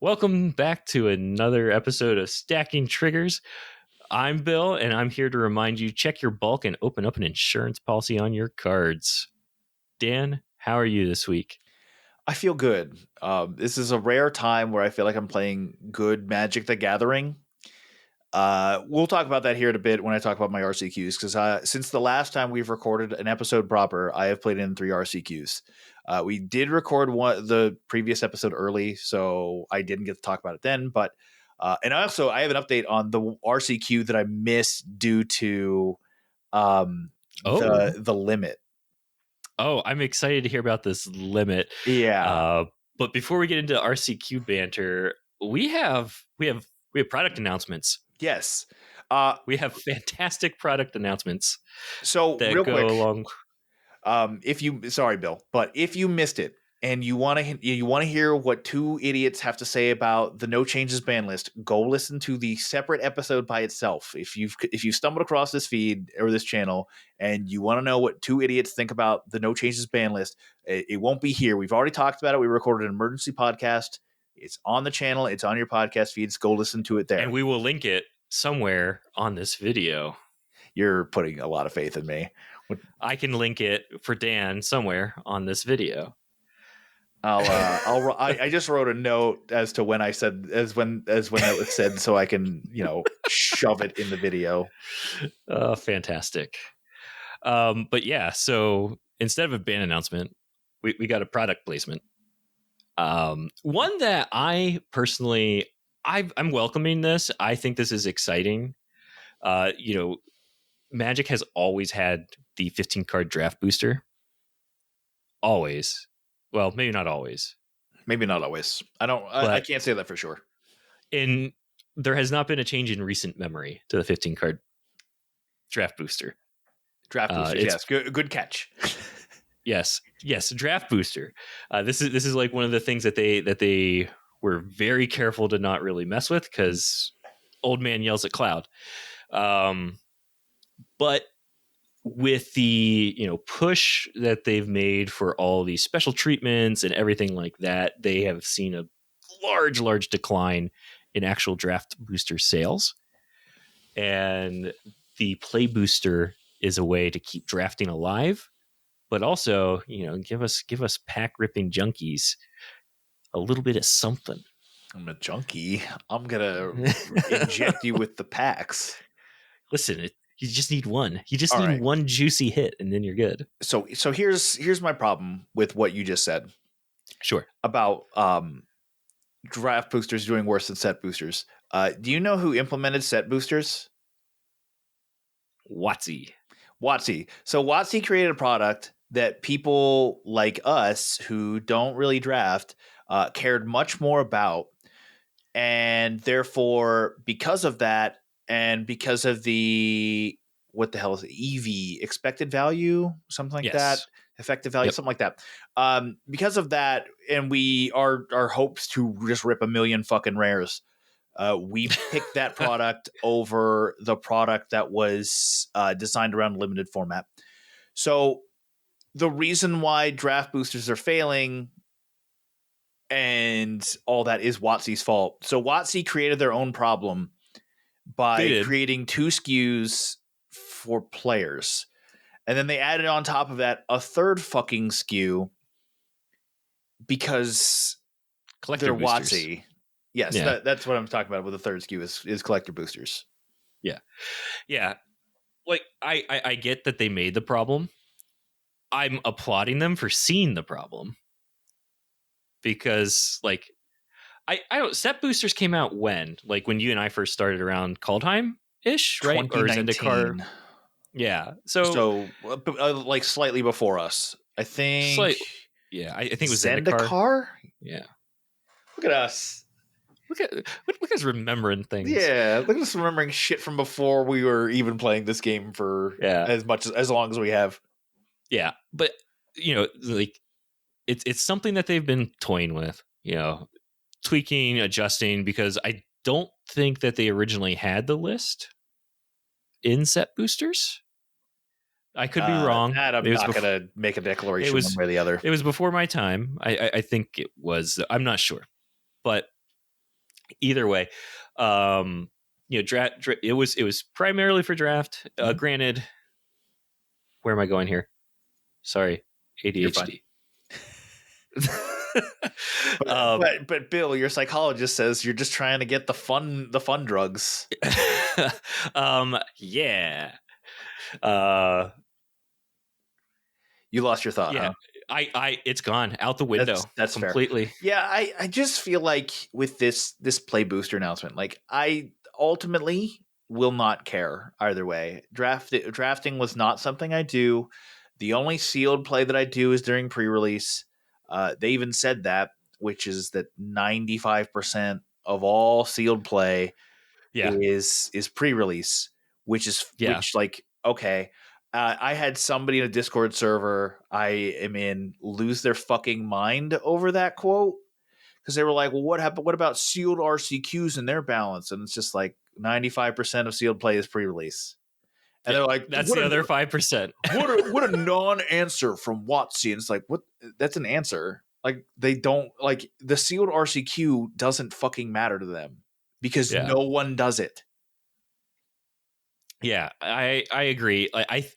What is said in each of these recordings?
Welcome back to another episode of Stacking Triggers. I'm Bill, and I'm here to remind you, check your bulk and open up an insurance policy on your cards. Dan, how are you this week? I feel good. This is a rare time where I feel like I'm playing good Magic the Gathering. We'll talk about that here in a bit when I talk about my RCQs, because since the last time we've recorded an episode proper, I have played in 3 RCQs. We did record the previous episode early, so I didn't get to talk about it then. But and I have an update on the RCQ that I missed due to the limit. Oh, I'm excited to hear about this limit. Yeah. But before we get into RCQ banter, we have product announcements. Yes. We have fantastic product announcements. So that real go quick, along. Sorry, Bill, but if you missed it and you want to hear what 2 idiots have to say about the no changes ban list, go listen to the separate episode by itself. If you've stumbled across this feed or this channel and you want to know what 2 idiots think about the no changes ban list, it won't be here. We've already talked about it. We recorded an emergency podcast. It's on the channel. It's on your podcast feeds. Go listen to it there. And we will link it somewhere on this video. You're putting a lot of faith in me. I can link it for Dan somewhere on this video. I just wrote a note as to when I said when it was said, so I can shove it in the video. Fantastic. But yeah, so instead of a ban announcement, we got a product placement. One that I personally I'm welcoming this. I think this is exciting. Magic has always had the 15 card draft booster. Always. Well, maybe not always. Maybe not always. I can't say that for sure. And there has not been a change in recent memory to the 15 card draft booster. Draft booster, yes. Good catch. Yes, draft booster. This is like one of the things that they were very careful to not really mess with, because old man yells at cloud. But with the push that they've made for all these special treatments and everything like that, they have seen a large decline in actual draft booster sales. And the play booster is a way to keep drafting alive, but also give us pack ripping junkies a little bit of something. I'm a junkie. I'm gonna inject you with the packs. Listen, you just need one. You just need one juicy hit, and then you're good. So here's my problem with what you just said. Sure. About draft boosters doing worse than set boosters. Do you know who implemented set boosters? WotC. So WotC created a product that people like us who don't really draft cared much more about, and therefore, because of that, and because of the what the hell is it? EV, expected value, something like that, effective value, something like that. Because of that, and our hopes to just rip a million fucking rares. We picked that product over the product that was designed around limited format. So the reason why draft boosters are failing and all that is WotC's fault. So WotC created their own problem by creating 2 SKUs for players. And then they added on top of that a third fucking SKU because collector they're boosters. WotC. Yes, that's what I'm talking about with the third SKU is collector boosters. Yeah. Like I get that they made the problem. I'm applauding them for seeing the problem, because like I don't, set boosters came out when you and I first started around Kaldheim ish, right? Or Zendikar. Yeah. So like slightly before us, I think. I think it was Zendikar. Yeah. Look at us. Look at us remembering things. Yeah, look at us remembering shit from before we were even playing this game for as long as we have. Yeah, but like it's something that they've been toying with, tweaking, adjusting, because I don't think that they originally had the list in set boosters. I could be wrong. I'm not going to make a declaration one way or the other. It was before my time. I think it was. I'm not sure, but Either way, draft. It was primarily for draft. Granted, where am I going here? Sorry, You're fine. ADHD. But Bill, your psychologist says you're just trying to get the fun drugs. Yeah. You lost your thought, Yeah. huh? It's gone out the window. That's completely. Fair. Yeah, I just feel like with this play booster announcement, like I ultimately will not care either way. Drafting was not something I do. The only sealed play that I do is during pre-release. They even said that, which is that 95% of all sealed play Yeah. is pre-release, Yeah. which like okay. I had somebody in a Discord server I am in lose their fucking mind over that quote because they were like, "Well, what happened? What about sealed RCQs and their balance?" And it's just like 95% of sealed play is pre-release, and Yeah. they're like, That's the other 5%. what a non-answer from Watsy." And it's like, what? That's an answer. Like they don't like the sealed RCQ doesn't fucking matter to them because Yeah. no one does it. Yeah, I agree. I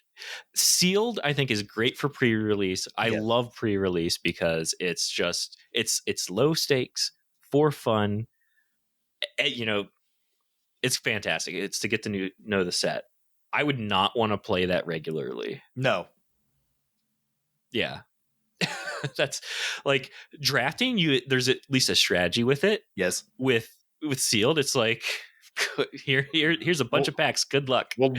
sealed I think is great for pre-release. I Yes. love pre-release because it's just it's low stakes for fun. It's fantastic. It's to get to know the set. I would not want to play that regularly. No. Yeah. That's like drafting there's at least a strategy with it. Yes. With sealed it's like here's a bunch of packs. Good luck. Well,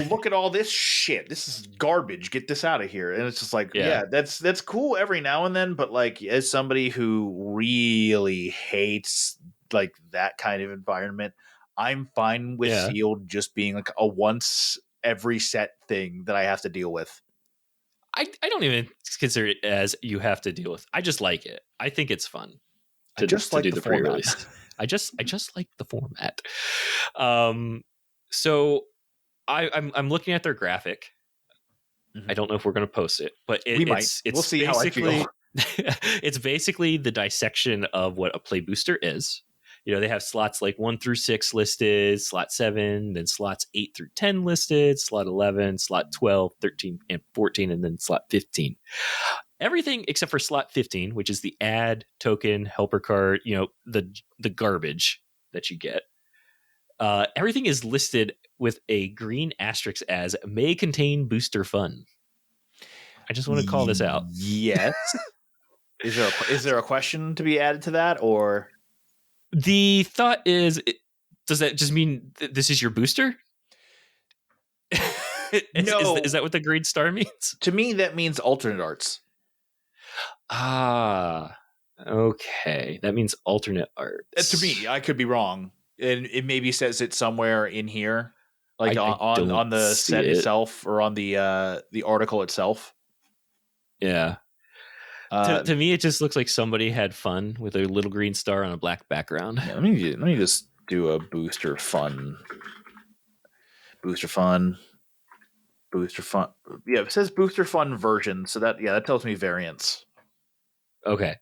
look at all this shit. This is garbage. Get this out of here. And it's just like, Yeah. that's cool every now and then, but like as somebody who really hates like that kind of environment, I'm fine with sealed just being like a once every set thing that I have to deal with. I don't even consider it as you have to deal with. I just like it. I think it's fun to do the pre-release. I just like the format. So I'm looking at their graphic. I don't know if we're going to post it, but it's we'll see how I feel. It's basically the dissection of what a play booster is. They have slots like 1 through 6 listed, slot 7, then slots 8 through 10 listed, slot 11, slot 12, 13, and 14, and then slot 15. Everything except for slot 15, which is the ad token helper card, the garbage that you get. Everything is listed with a green asterisk as may contain booster fun. I just want to call this out. Yes. Is there a question to be added to that, or the thought is, does that just mean this is your booster? No. Is that what the green star means? To me, that means alternate arts. Ah, okay. That means alternate arts. To me, I could be wrong. And it maybe says it somewhere in here, like on the set itself or on the article itself. Yeah. To me, it just looks like somebody had fun with a little green star on a black background. Yeah, let me just do a booster fun. Yeah, it says booster fun version, so that tells me variants. Okay,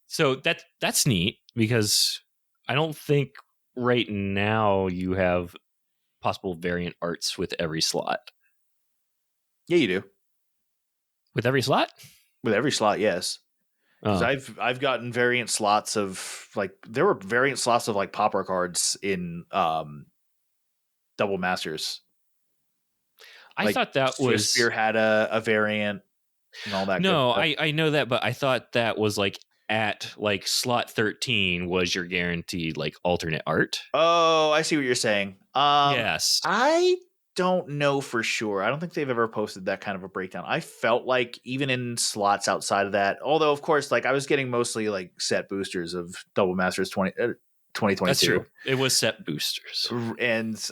so that's neat because I don't think right now you have possible variant arts with every slot. Yeah, you do. With every slot? With every slot, yes. Because I've gotten variant slots of like there were variant slots of like popper cards in Double Masters. I thought that was Spear had a variant and all that. No, I know that, but I thought that was like at like slot 13 was your guaranteed like alternate art. Oh, I see what you're saying. Yes. I don't know for sure. I don't think they've ever posted that kind of a breakdown. I felt like even in slots outside of that, although of course, like I was getting mostly like set boosters of Double Masters 2022. That's true. It was set boosters. And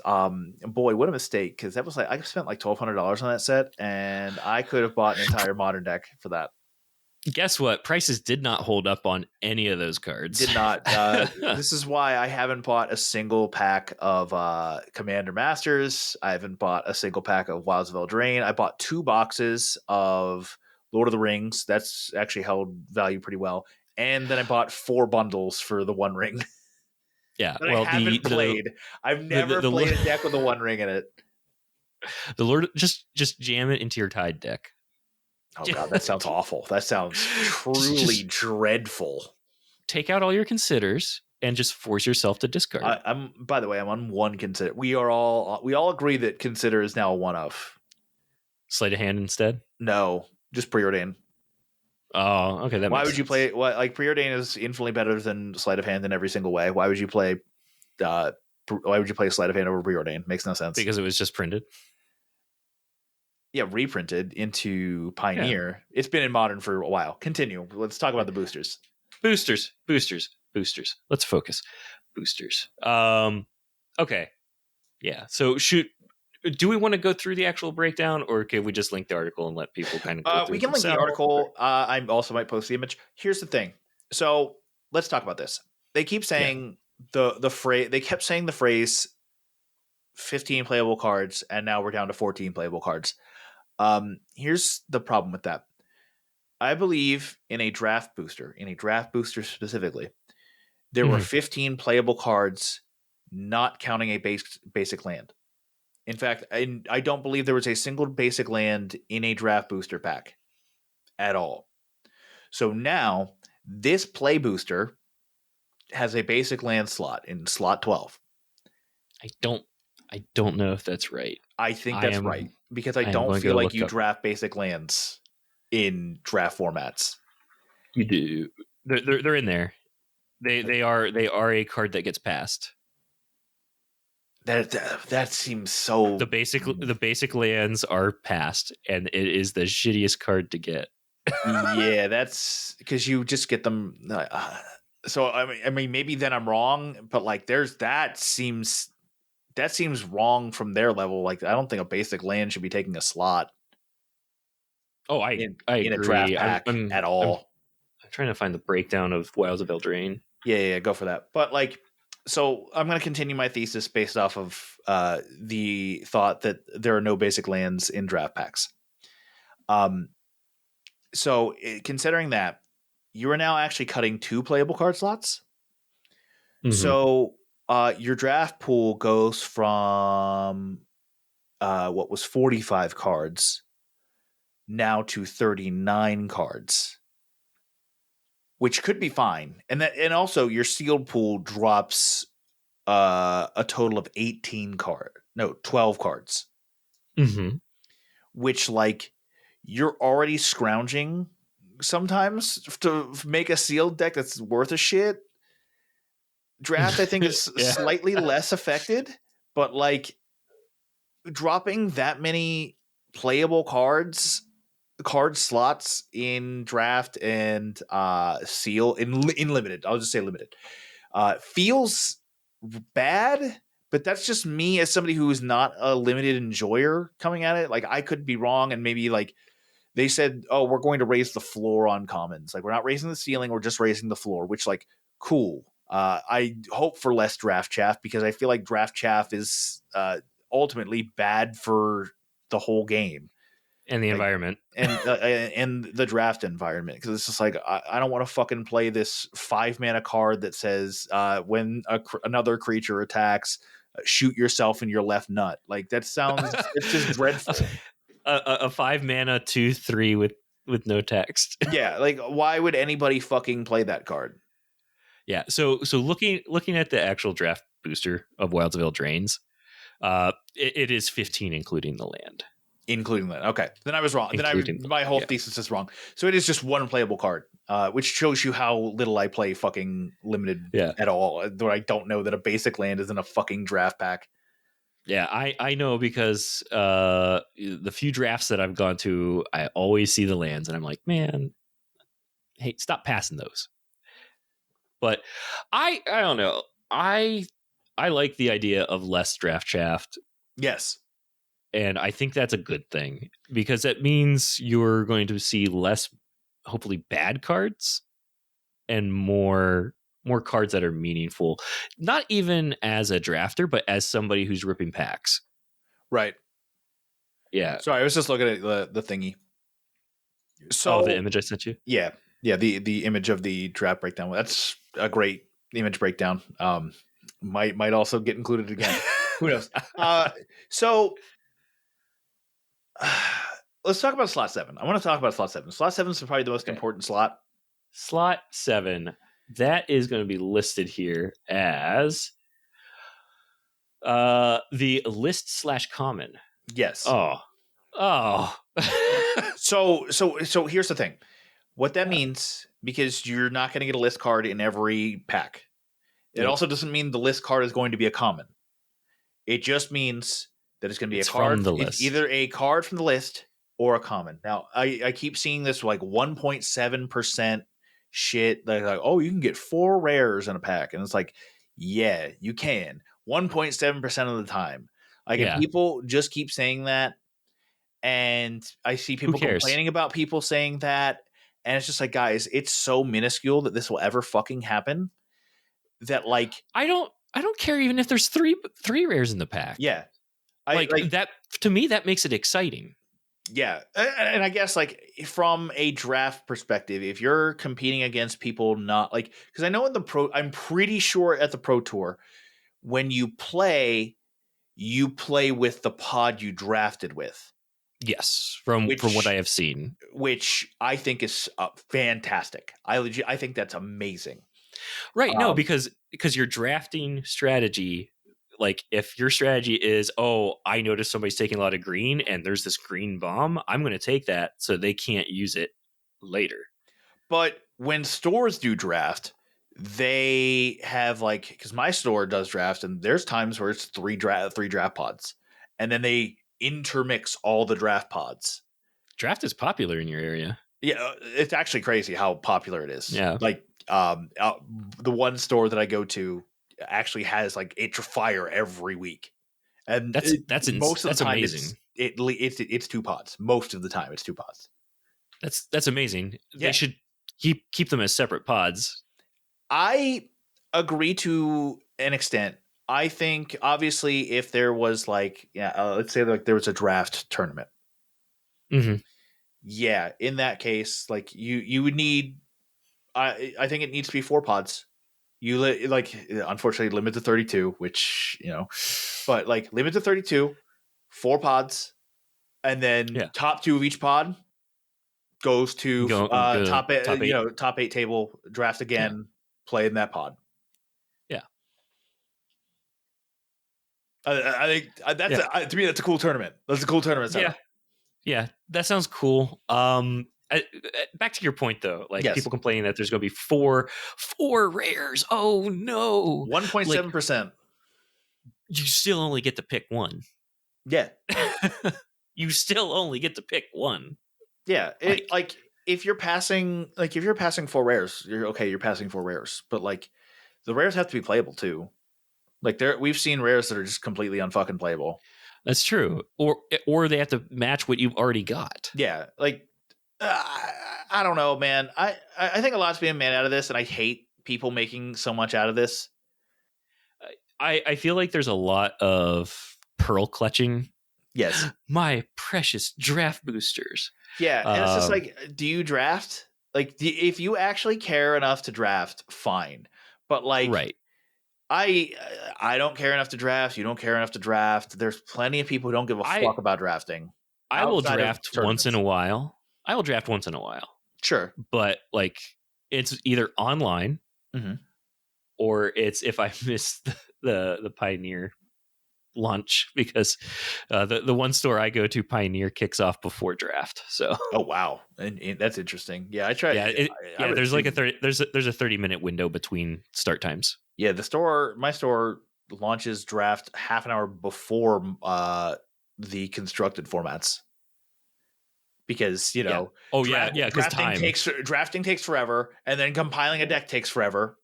boy, what a mistake, because that was like I spent like $1,200 on that set, and I could have bought an entire modern deck for that. Guess what? Prices did not hold up on any of those cards. Did not. This is why I haven't bought a single pack of Commander Masters. I haven't bought a single pack of Wilds of Eldraine. I bought 2 boxes of Lord of the Rings. That's actually held value pretty well. And then I bought 4 bundles for the One Ring. Yeah. that I Well, haven't played. I've never the played a deck with a One Ring in it. the Lord, just jam it into your Tide deck. Oh god, that sounds awful. That sounds truly Just dreadful. take out all your considers and just force yourself to discard. I'm by the way, I'm on one consider. We all agree that consider is now a one of. Sleight of hand instead. No, just preordain. Oh, okay, that Why makes would you sense. play? What like preordain is infinitely better than sleight of hand in every single way. Why would you play? Why would you play sleight of hand over preordain? Makes no sense. Because it was just printed. Yeah, reprinted into Yeah. Pioneer. It's been in Modern for a while. Continue. Let's talk about the boosters. Boosters. Let's focus. Boosters. Okay. Yeah. So do we want to go through the actual breakdown, or can we just link the article and let people kind of go through We it can link the themselves? article. I also might post the image. Here's the thing. So let's talk about this. They keep saying the phrase. They kept saying the phrase 15 playable cards, and now we're down to 14 playable cards. Here's the problem with that. I believe in a draft booster specifically, there were Mhm. 15 playable cards, not counting a basic land. In fact, I don't believe there was a single basic land in a draft booster pack at all. So now this play booster has a basic land slot in slot 12. I don't know if that's right. I think I that's am right because I I am don't going feel to like look you up. draft basic lands in draft formats. You do. They're in there. They are a card that gets passed. That seems so. The basic lands are passed, and it is the shittiest card to get. Yeah, that's because you just get them. So I mean, maybe then I'm wrong, but like, that seems wrong from their level. Like, I don't think a basic land should be taking a slot Oh, I in a draft agree. pack at all. I'm trying to find the breakdown of Wilds of Eldraine. Yeah, go for that. But like, so I'm going to continue my thesis based off of the thought that there are no basic lands in draft packs. So considering that, you are now actually cutting 2 playable card slots. Mm-hmm. So your draft pool goes from what was 45 cards now to 39 cards, which could be fine. And also your sealed pool drops a total of 12 cards. Mm-hmm. Which, like, you're already scrounging sometimes to make a sealed deck that's worth a shit. Draft, I think, is Yeah. slightly less affected, but like dropping that many playable card slots in draft and seal in limited, I'll just say limited, feels bad, but that's just me as somebody who is not a limited enjoyer coming at it. Like, I could be wrong, and maybe like they said, oh, we're going to raise the floor on commons. Like, we're not raising the ceiling, we're just raising the floor, which, like, cool. I hope for less draft chaff because I feel like draft chaff is ultimately bad for the whole game And the like, environment. and the draft environment, because it's just like I don't want to fucking play this 5 mana card that says when another creature attacks, shoot yourself in your left nut. Like, that sounds it's just dreadful. A 5 mana 2/3 with no text. Yeah, like, why would anybody fucking play that card? Yeah. So looking at the actual draft booster of Wilds of Eldraine, it is 15 including the land. Including that. Okay. Then I was wrong. Including My whole thesis is wrong. So it is just one playable card, which shows you how little I play fucking limited at all. Though I don't know that a basic land is in a fucking draft pack. Yeah, I know because the few drafts that I've gone to, I always see the lands, and I'm like, man, hey, stop passing those. But I don't know. I like the idea of less draft shaft. Yes. And I think that's a good thing because that means you're going to see less, hopefully, bad cards and more cards that are meaningful. Not even as a drafter, but as somebody who's ripping packs. Right. Yeah. Sorry, I was just looking at the thingy. So the image I sent you. Yeah. The image of the draft breakdown. That's a great image breakdown. might also get included again. Who knows? So let's talk about slot 7. I want to talk about slot 7. Slot 7 is probably the most important slot. Slot 7. That is going to be listed here as the list/common. Yes. Oh. So here's the thing. What that means, because you're not going to get a list card in every pack. It also doesn't mean the list card is going to be a common. It just means that it's going to be a card from the it's list. either a card from the list or a common. Now, I keep seeing this like 1.7% shit. They're like, oh, you can get 4 rares in a pack. And it's like, yeah, you can. 1.7% of the time. Like, and people just keep saying that. And I see people complaining about people saying that. And it's just like, guys, it's so minuscule that this will ever fucking happen. That, like, I don't care even if there's three rares in the pack. Yeah. Like that, to me, that makes it exciting. Yeah. And I guess, like, from a draft perspective, if you're competing against people not like, because I know in the I'm pretty sure at the Pro Tour, when you play with the pod you drafted with. Yes, from what I have seen, which I think is fantastic. I think that's amazing. Right? No, because your drafting strategy, like if your strategy is, oh, I noticed somebody's taking a lot of green, and there's this green bomb, I'm going to take that so they can't use it later. But when stores do draft, they have, like, because my store does draft, and there's times where it's three draft pods, and then they intermix all the draft pods. Draft is popular in your area. Yeah, it's actually crazy how popular it is. Yeah, like the one store that I go to actually has like Itch Fire every week, and that's most of the time amazing. It's 2 pods. Most of the time, it's 2 pods. That's amazing. Yeah. They should keep them as separate pods. I agree to an extent. I think, obviously, if there was like, let's say like there was a draft tournament. Mm-hmm. Yeah, in that case, like you would need. I think it needs to be 4 pods. You like, unfortunately, limit to 32, which, but like limit to 32, 4 pods, and then top 2 of each pod goes to top 8, top 8 table, draft again, play in that pod. Yeah. I think that's to me, that's a cool tournament. That's a cool tournament setup. Yeah, that sounds cool. Back to your point though, like people complaining that there's going to be four rares. Oh no, 1.7%. You still only get to pick one. Yeah, you still only get to pick one. Yeah, like if you're passing 4 rares, you're passing 4 rares, but like the rares have to be playable too. Like we've seen rares that are just completely unfucking playable. That's true. Or they have to match what you've already got. Yeah, like I don't know, man. I think a lot's being made out of this, and I hate people making so much out of this. I feel like there's a lot of pearl clutching. Yes, my precious draft boosters. Yeah, and it's just like, do you draft? Like, if you actually care enough to draft, fine. But like, right. I don't care enough to draft. You don't care enough to draft. There's plenty of people who don't give a fuck about drafting. I will draft once in a while. I will draft once in a while. Sure. But like, it's either online or it's if I miss the Pioneer launch, because the one store I go to, Pioneer, kicks off before draft. So wow, and that's interesting. Yeah, I try. Yeah, there's like a 30-minute window between start times. Yeah, my store launches draft half an hour before the constructed formats, because drafting takes forever, and then compiling a deck takes forever.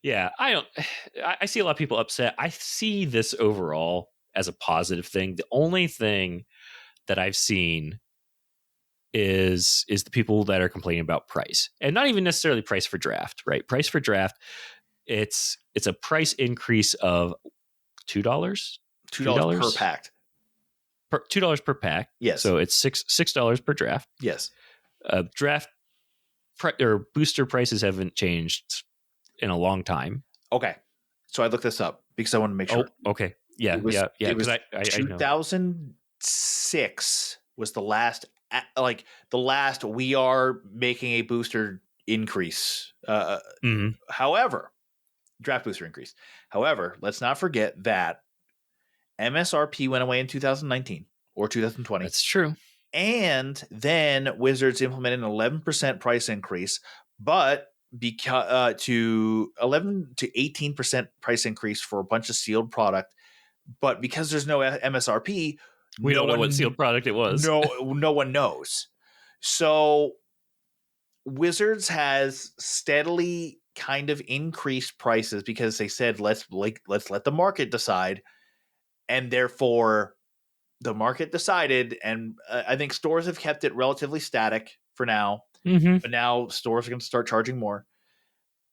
Yeah, I see a lot of people upset. I see this overall as a positive thing. The only thing that I've seen is the people that are complaining about price, and not even necessarily price for draft, right? Price for draft, it's a price increase of $2 per pack. $2 per pack. Yes. So it's $6 per draft. Yes. Draft or booster prices haven't changed in a long time. Okay. So I looked this up because I want to make sure. Okay. Yeah, It was yeah, yeah. it Because was I know. 2006 was the last like the last we are making a booster increase. Mhm. However, draft booster increase. However, let's not forget that MSRP went away in 2019 or 2020. That's true. And then Wizards implemented an 11% price increase, but because to 11 to 18% price increase for a bunch of sealed product. But because there's no MSRP, We don't know what sealed product it was. no one knows. So Wizards has steadily kind of increased prices because they said let's let the market decide, and therefore the market decided, and I think stores have kept it relatively static for now, Mhm. but now stores are going to start charging more.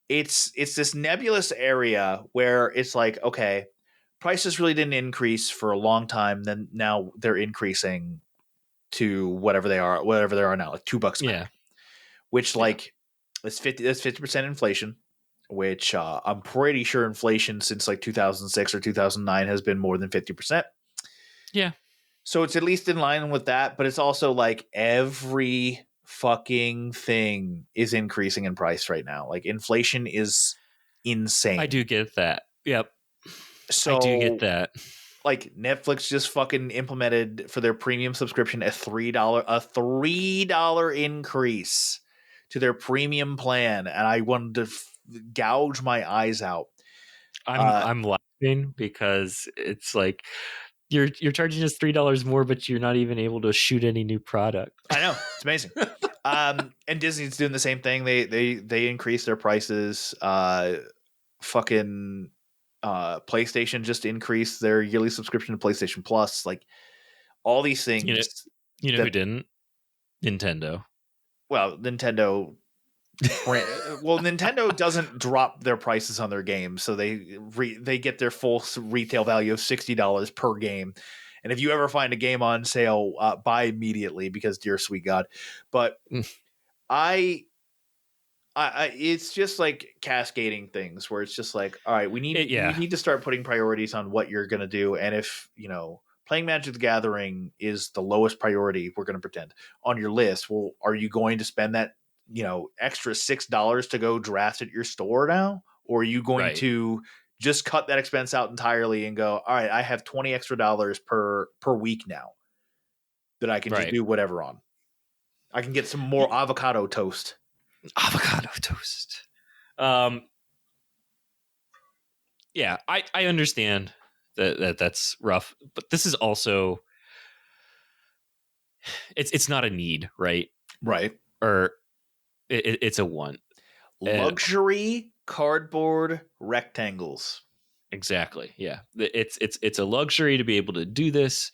It's this nebulous area where it's like, okay, prices really didn't increase for a long time, then now they're increasing to whatever they are now, like $2 a Yeah. pack, which Yeah. like that's 50% inflation, which I'm pretty sure inflation since like 2006 or 2009 has been more than 50%. Yeah. So it's at least in line with that, but it's also like every fucking thing is increasing in price right now. Like inflation is I insane. do get that. Yep. I do get So that. like Netflix just fucking implemented for their premium subscription a $3 increase to their premium plan, and I wanted to gouge my eyes out. I'm laughing because it's like you're charging us $3 more, but you're not even able to shoot any new product. I know, it's amazing. And Disney's doing the same thing. They increase their prices. Fucking PlayStation just increased their yearly subscription to PlayStation Plus. Like all these You know, things you know who that didn't? Nintendo. well, Nintendo doesn't drop their prices on their games, so they get their full retail value of $60 per game. And if you ever find a game on sale, buy immediately because dear sweet God. But I it's just like cascading things where it's just like, all right, we Yeah. need to start putting priorities on what you're going to do. And if, playing Magic the Gathering is the lowest priority, we're going to pretend on your list. Well, are you going to spend that, extra $6 to go draft at your store now? Or are you going Right. to just cut that expense out entirely and go, all right, I have 20 extra dollars per week now that I can just Right. do whatever on. I can get some more avocado toast. Avocado toast. Yeah, I understand that's rough, but this is also it's not a need, right? Right. Or it's a want. And Luxury cardboard rectangles. exactly, yeah. It's a luxury to be able to do this.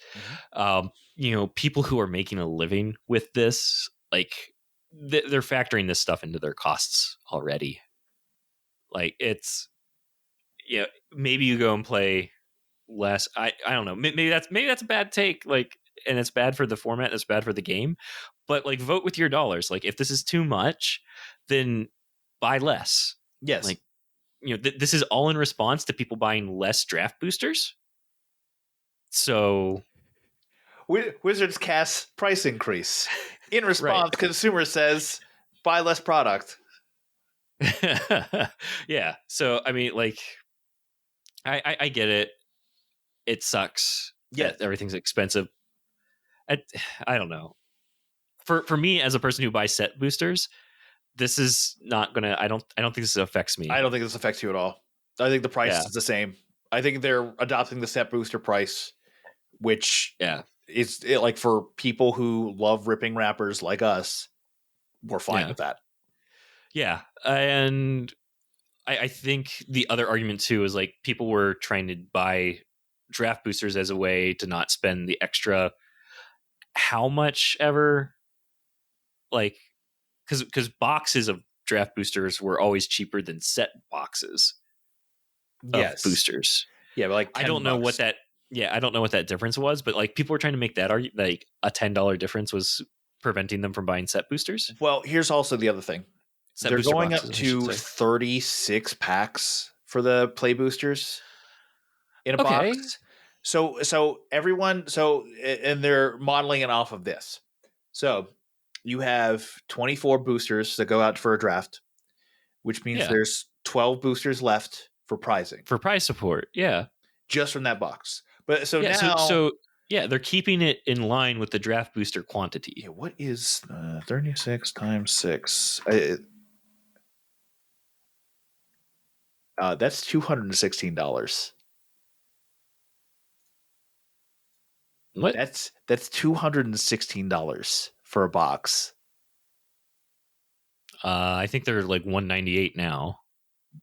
People who are making a living with this, like they're factoring this stuff into their costs already. Like it's maybe you go and play less. I don't know. Maybe that's a bad take. Like, and it's bad for the format. And it's bad for the game. But like, vote with your dollars. Like, if this is too much, then buy less. Yes. Like, this is all in response to people buying less draft boosters. So, Wizards cast price increase. In right. response, consumer says buy less product. Yeah. So, I mean, like, I get it. It sucks Yes. that everything's expensive. I, I don't know. For me as a person who buys set boosters, this is not gonna. I don't think this affects I me. don't think this affects you at all. I think the price Yeah. is the same. I think they're adopting the set booster price, which Yeah. is like for people who love ripping wrappers like us, we're fine Yeah. with that. Yeah. And I think the other argument too is like people were trying to buy draft boosters as a way to not spend the extra how much ever, like, because boxes of draft boosters were always cheaper than set boxes of Yes. boosters. Yeah, but like I 10 don't know what bucks. that. Yeah, I don't know what that difference was, but like people were trying to make that argument, like a $10 difference was preventing them from buying set boosters, Well, here's also the other thing. set They're booster going up boxes, I should to say. 36 packs for the play boosters in a Okay. box. So everyone, and they're modeling it off of this. So you have 24 boosters that go out for a draft, which means Yeah. there's 12 boosters left for prizing For prize support. Yeah. just from that box. But so Yeah. now, Yeah, they're keeping it in line with the draft booster quantity. yeah, what is 36 times 6? That's $216. What? That's $216 for a box. I think they're like 198 now.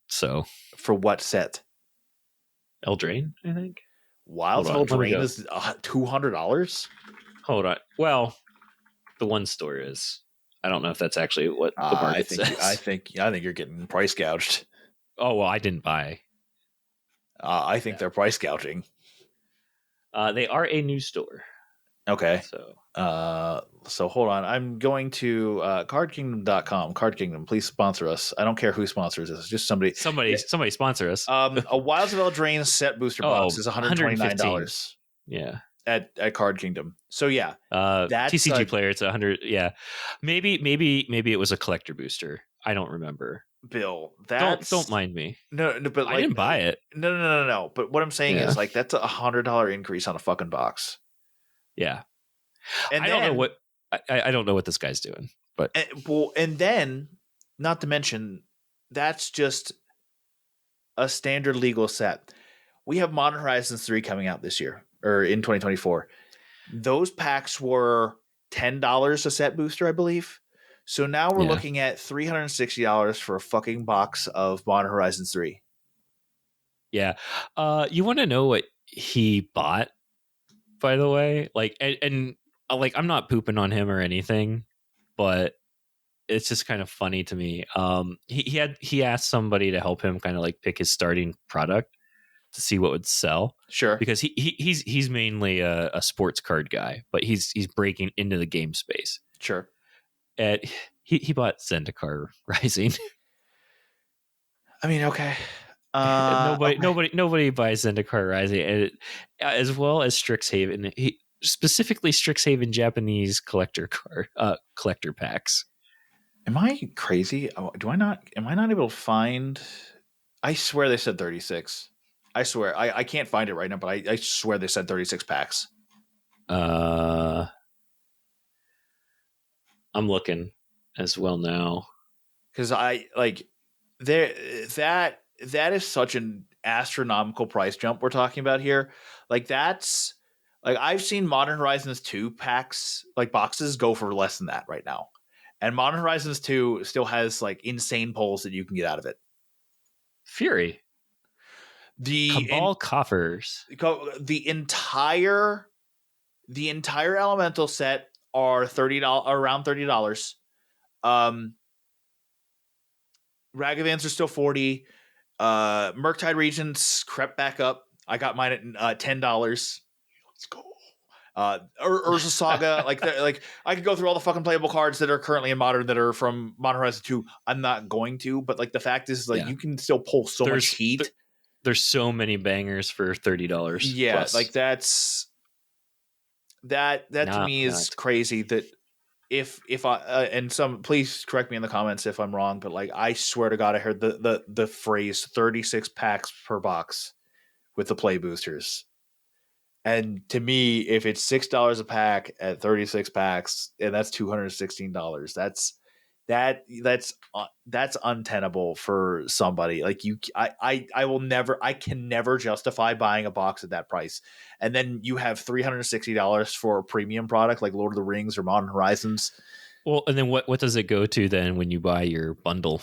So For what set? Eldraine, I think. Wilds Hold of on. Let me Eldraine go. is $200. Hold on. Well, the one store is. I don't know if that's actually what the market says. I think you're getting price gouged. Oh well, I didn't buy. I think they're price gouging. They are a new store. Okay. So So hold on. I'm going to cardkingdom.com. Card Kingdom, please sponsor us. I don't care who sponsors us. Just somebody. somebody sponsor us. A Wilds of Eldraine set booster box is $129 Yeah. at Card Kingdom. So yeah, that's TCG player. It's 100. Yeah. Maybe it was a collector booster. I don't remember. Bill. That's Don't mind me. no, but I didn't buy it. No. But what I'm saying is like that's $100 increase on a fucking box. Yeah. And I don't know what I don't know what this guy's doing, but and then not to mention that's just a standard legal set. We have Modern Horizons 3 coming out this year or in 2024. Those packs were $10 a set booster, I believe. So now we're looking at $360 for a fucking box of Modern Horizons 3. Yeah. You want to know what he bought, by the way? Like, and like, I'm not pooping on him or anything, but it's just kind of funny to me. He asked somebody to help him kind of like pick his starting product to see what would sell. Sure. Because he's mainly a sports card guy, but he's breaking into the game space. Sure. And he bought Zendikar Rising. I mean, okay. Nobody buys Zendikar Rising, and as well as Strixhaven. Specifically Strixhaven Japanese collector packs. Am I crazy? Am I not able to find? I swear they said 36. I swear. I can't find it right now, but I swear they said 36 packs. I'm looking as well now. Because I like there that is such an astronomical price jump we're talking about here. Like that's like I've seen Modern Horizons 2 packs, like boxes, go for less than that right now. And Modern Horizons 2 still has like insane pulls that you can get out of it. Fury. The Cabal coffers. the entire elemental set are around $30. Ragavans are still 40. Murktide Regions crept back up. I got mine at $10. Let's go. Urza Saga, like I could go through all the fucking playable cards that are currently in Modern that are from Modern Horizon 2. I'm not going to, but like the fact is like you can still pull so much heat. There's so many bangers for $30. Yeah, plus. like that to me is crazy. That if I and some please correct me in the comments if I'm wrong, but like I swear to God, I heard the phrase 36 packs per box with the play boosters. And to me, if it's $6 a pack at 36 packs, and that's $216, that's untenable for somebody. Like I can never justify buying a box at that price. And then you have $360 for a premium product like Lord of the Rings or Modern Horizons. Well, and then what does it go to then when you buy your bundle?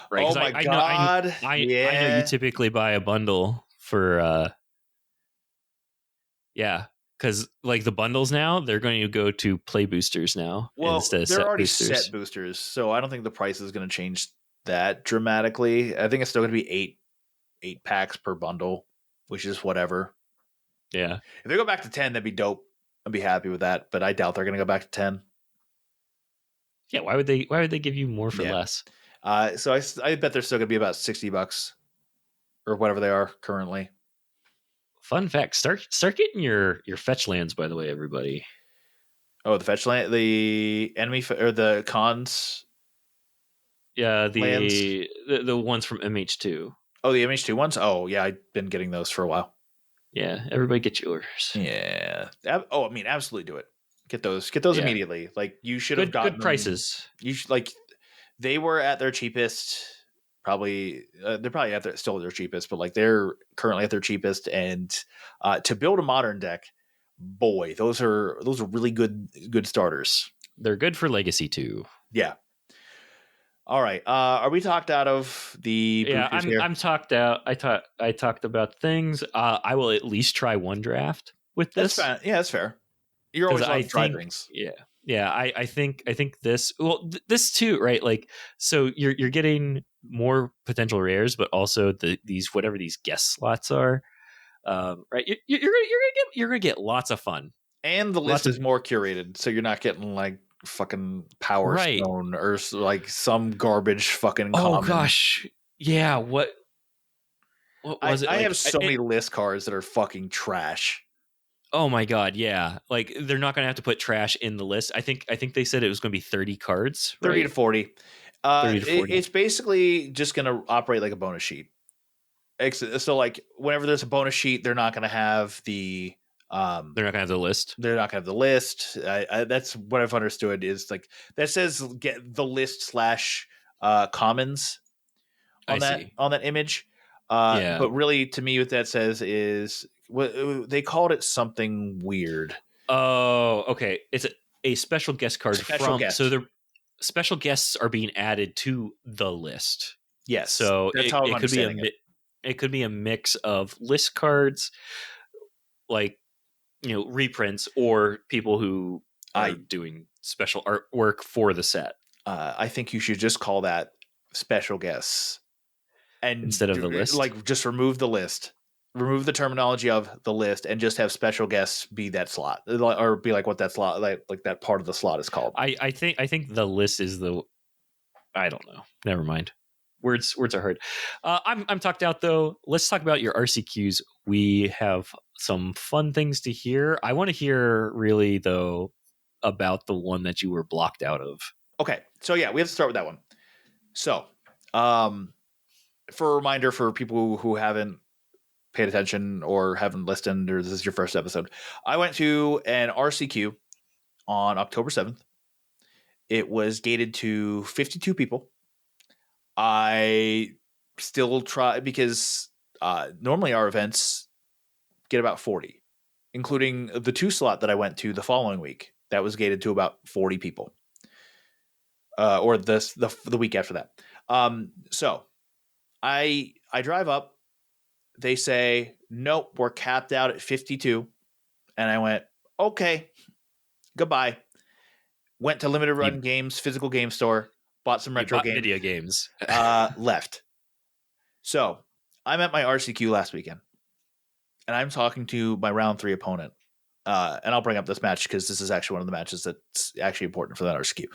Right? Oh my God. I know you typically buy a bundle for because like the bundles now, they're going to go to play boosters now. Well, instead of they're already boosters. set boosters, so I don't think the price is going to change that dramatically. I think it's still going to be eight packs per bundle, which is whatever. Yeah. If they go back to 10, that'd be dope. I'd be happy with that, but I doubt they're going to go back to 10. Yeah, why would they give you more for less? So I bet they're still gonna be about $60 or whatever they are currently. Fun fact: start getting your fetch lands. By the way, everybody. Oh, the fetch land, the enemy or the cons Yeah, lands. the ones from MH2. Oh, the MH2 ones. Oh, yeah, I've been getting those for a while. Yeah, everybody get yours. Yeah. Oh, I mean, absolutely do it. Get those Yeah, immediately. Like you should have gotten good them. prices. You should, like they were at their cheapest. Probably they're probably at still their cheapest, but like they're currently at their cheapest. And to build a modern deck, boy, those are really good starters. They're good for Legacy too. Yeah. All right. Are we talked out of the Yeah, boosters here? I'm talked out. I talked about things. I will at least try one draft with That's this fine. Yeah, that's fair. You're because always allowed I to try think things. I think this this too, right? Like, so you're getting more potential rares, but also these whatever these guest slots are, right? You're gonna get lots of fun, And the lots list of is more curated, so you're not getting like fucking Power right. Stone or like some garbage fucking Oh common. gosh, yeah. What was it I have like? so many list cards that are fucking trash. Oh my god, yeah. Like they're not going to have to put trash in the list. I think they said it was going to be 30 cards, 30 to right? 40. 30 to 40. It's basically just going to operate like a bonus sheet. So like whenever there's a bonus sheet, they're not going to have the They're not going to have the list. they're not going to have the list. That's what I've understood is like that says get the list slash commons I see. on that image. Yeah. But really, to me, what that says is they called it something weird. Oh, okay. It's a special guest card Special from so guest. the special guests are being added to the list. Yes, So that's how I'm it could be understanding it. it could be a mix of list cards like reprints or people who are I doing special artwork for the set I think you should just call that special guests and instead of the list. like just remove the list, remove the terminology of the list, and just have special guests be that slot or be like what that slot like that part of the slot is called. I think the list is the I don't know. Never mind. Words are hard. I'm talked out though. Let's talk about your RCQs. We have some fun things to hear. I want to hear really though about the one that you were blocked out of. Okay, so yeah, we have to start with that one. So, for a reminder for people who haven't paid attention or haven't listened, or this is your first episode, I went to an RCQ on October 7th. It was gated to 52 people. I still try because normally our events get about 40, including the 2 slot that I went to the following week. That was gated to about 40 people, or the week after that. So I drive up. They say nope, we're capped out at 52, and I went okay, goodbye. Went to Limited Run You, Games physical game store, bought some you retro bought games, video games. left. So I'm at my RCQ last weekend, and I'm talking to my round 3 opponent. And I'll bring up this match because this is actually one of the matches that's actually important for that RCQ.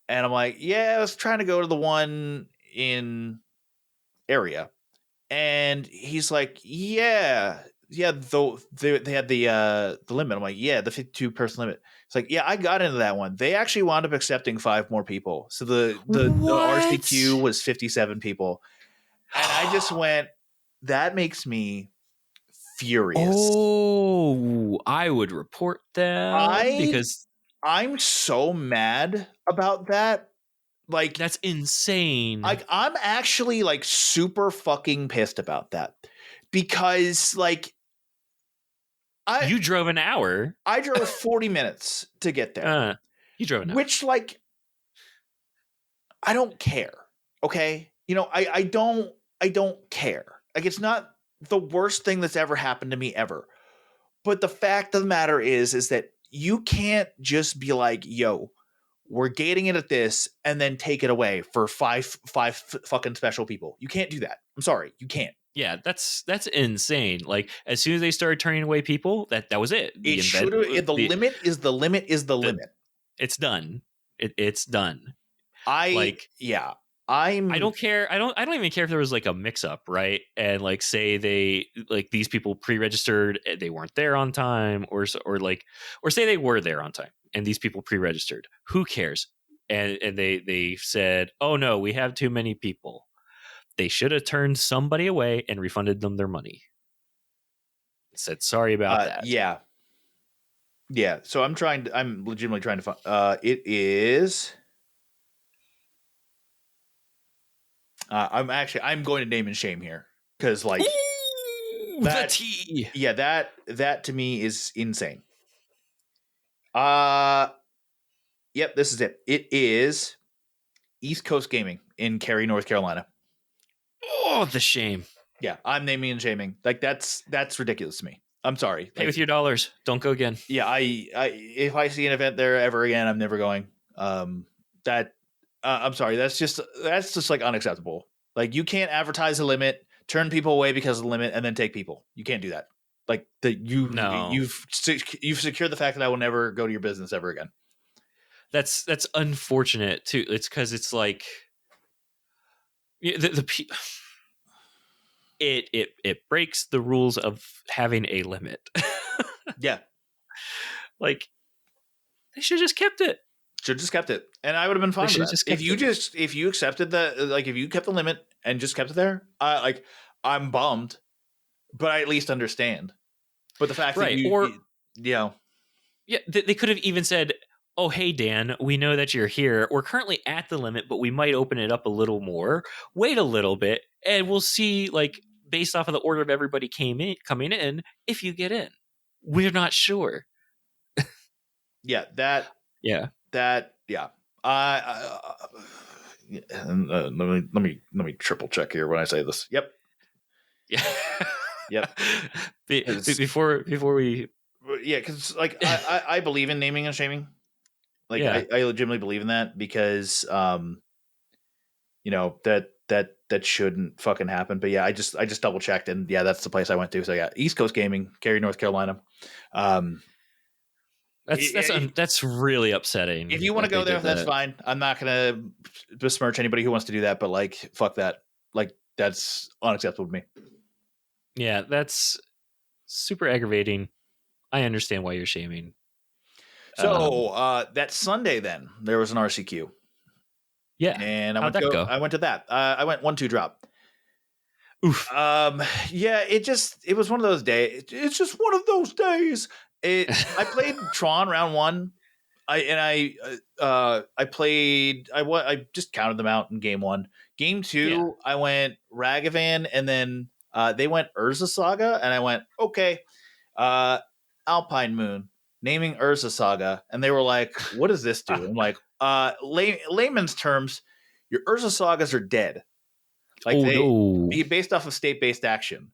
And I'm like, yeah, I was trying to go to the one in area. And he's like, yeah, though they had the limit. I'm like, yeah, the 52 person limit. It's like, yeah, I got into that one. They actually wound up accepting 5 more people. So the What? RCQ was 57 people. And I just went, that makes me furious. Oh, I would report them I because I'm so mad about that. Like that's insane. I'm actually like super fucking pissed about that because like I You drove an hour. I drove 40 minutes to get there, You drove an hour. which like I don't care. Okay? I don't care. Like it's not the worst thing that's ever happened to me ever. But the fact of the matter is that you can't just be like, "Yo, we're gating it at this," and then take it away for five fucking special people. You can't do that. I'm sorry, you can't. Yeah, that's insane. Like as soon as they started turning away people, that was it. It should have. The limit is the limit is the limit. It's done. It's done. I Like yeah. I don't care. I don't even care if there was like a mix up, right? And like say they like these people pre-registered, they weren't there on time, or say they were there on time and these people pre-registered. Who cares? And they said, "Oh no, we have too many people." They should have turned somebody away and refunded them their money. Said sorry about that. Yeah. Yeah. So I'm legitimately trying to find, it is, I'm going to name and shame here. Cause like Ooh, that, the tea. yeah, that to me is insane. Yep. This is it. It is East Coast Gaming in Cary, North Carolina. Oh, the shame. Yeah. I'm naming and shaming. Like that's ridiculous to me. I'm sorry. Pay Like, with your dollars. Don't go again. yeah, if I see an event there ever again, I'm never going. That I'm sorry, that's just like unacceptable. Like you can't advertise a limit, turn people away because of the limit, and then take people. You can't do that. Like No. you've secured the fact that I will never go to your business ever again. That's unfortunate too. It's because it's like the it breaks the rules of having a limit. Yeah, Like they should have just kept it. should just kept it, and I would have been fine with that. If you accepted that, like if you kept the limit and just kept it there, like I'm bummed, but I at least understand. But the fact that yeah, they could have even said, "Oh, hey Dan, we know that you're here. We're currently at the limit, but we might open it up a little more. Wait a little bit, and we'll see. Like based off of the order of everybody coming in, if you get in, we're not sure." yeah, Yeah. yeah. Let me triple check here when I say this. Yep. Yeah. Yep. Before we, yeah, because like I believe in naming and shaming. Like yeah. I legitimately believe in that because you know that shouldn't fucking happen. But yeah, I just double checked and yeah, that's the place I went to. So yeah, East Coast Gaming, Cary, North Carolina. That's really upsetting. If you want to go there, that's fine. I'm not gonna besmirch anybody who wants to do that, but like, fuck that. Like, that's unacceptable to me. Yeah, that's super aggravating. I understand why you're shaming. So that Sunday, then there was an RCQ. Yeah, and how'd that go? I went to that. I went 1-2 drop. Oof. Yeah, it was one of those days. It's just one of those days. I played Tron round 1. I just counted them out in game 1. Game 2, I went Ragavan, and then they went Urza Saga, and I went okay. Alpine Moon, naming Urza Saga, and they were like, "What does this do?" I'm like, layman's terms, your Urza Sagas are dead. Like be based off of state-based action.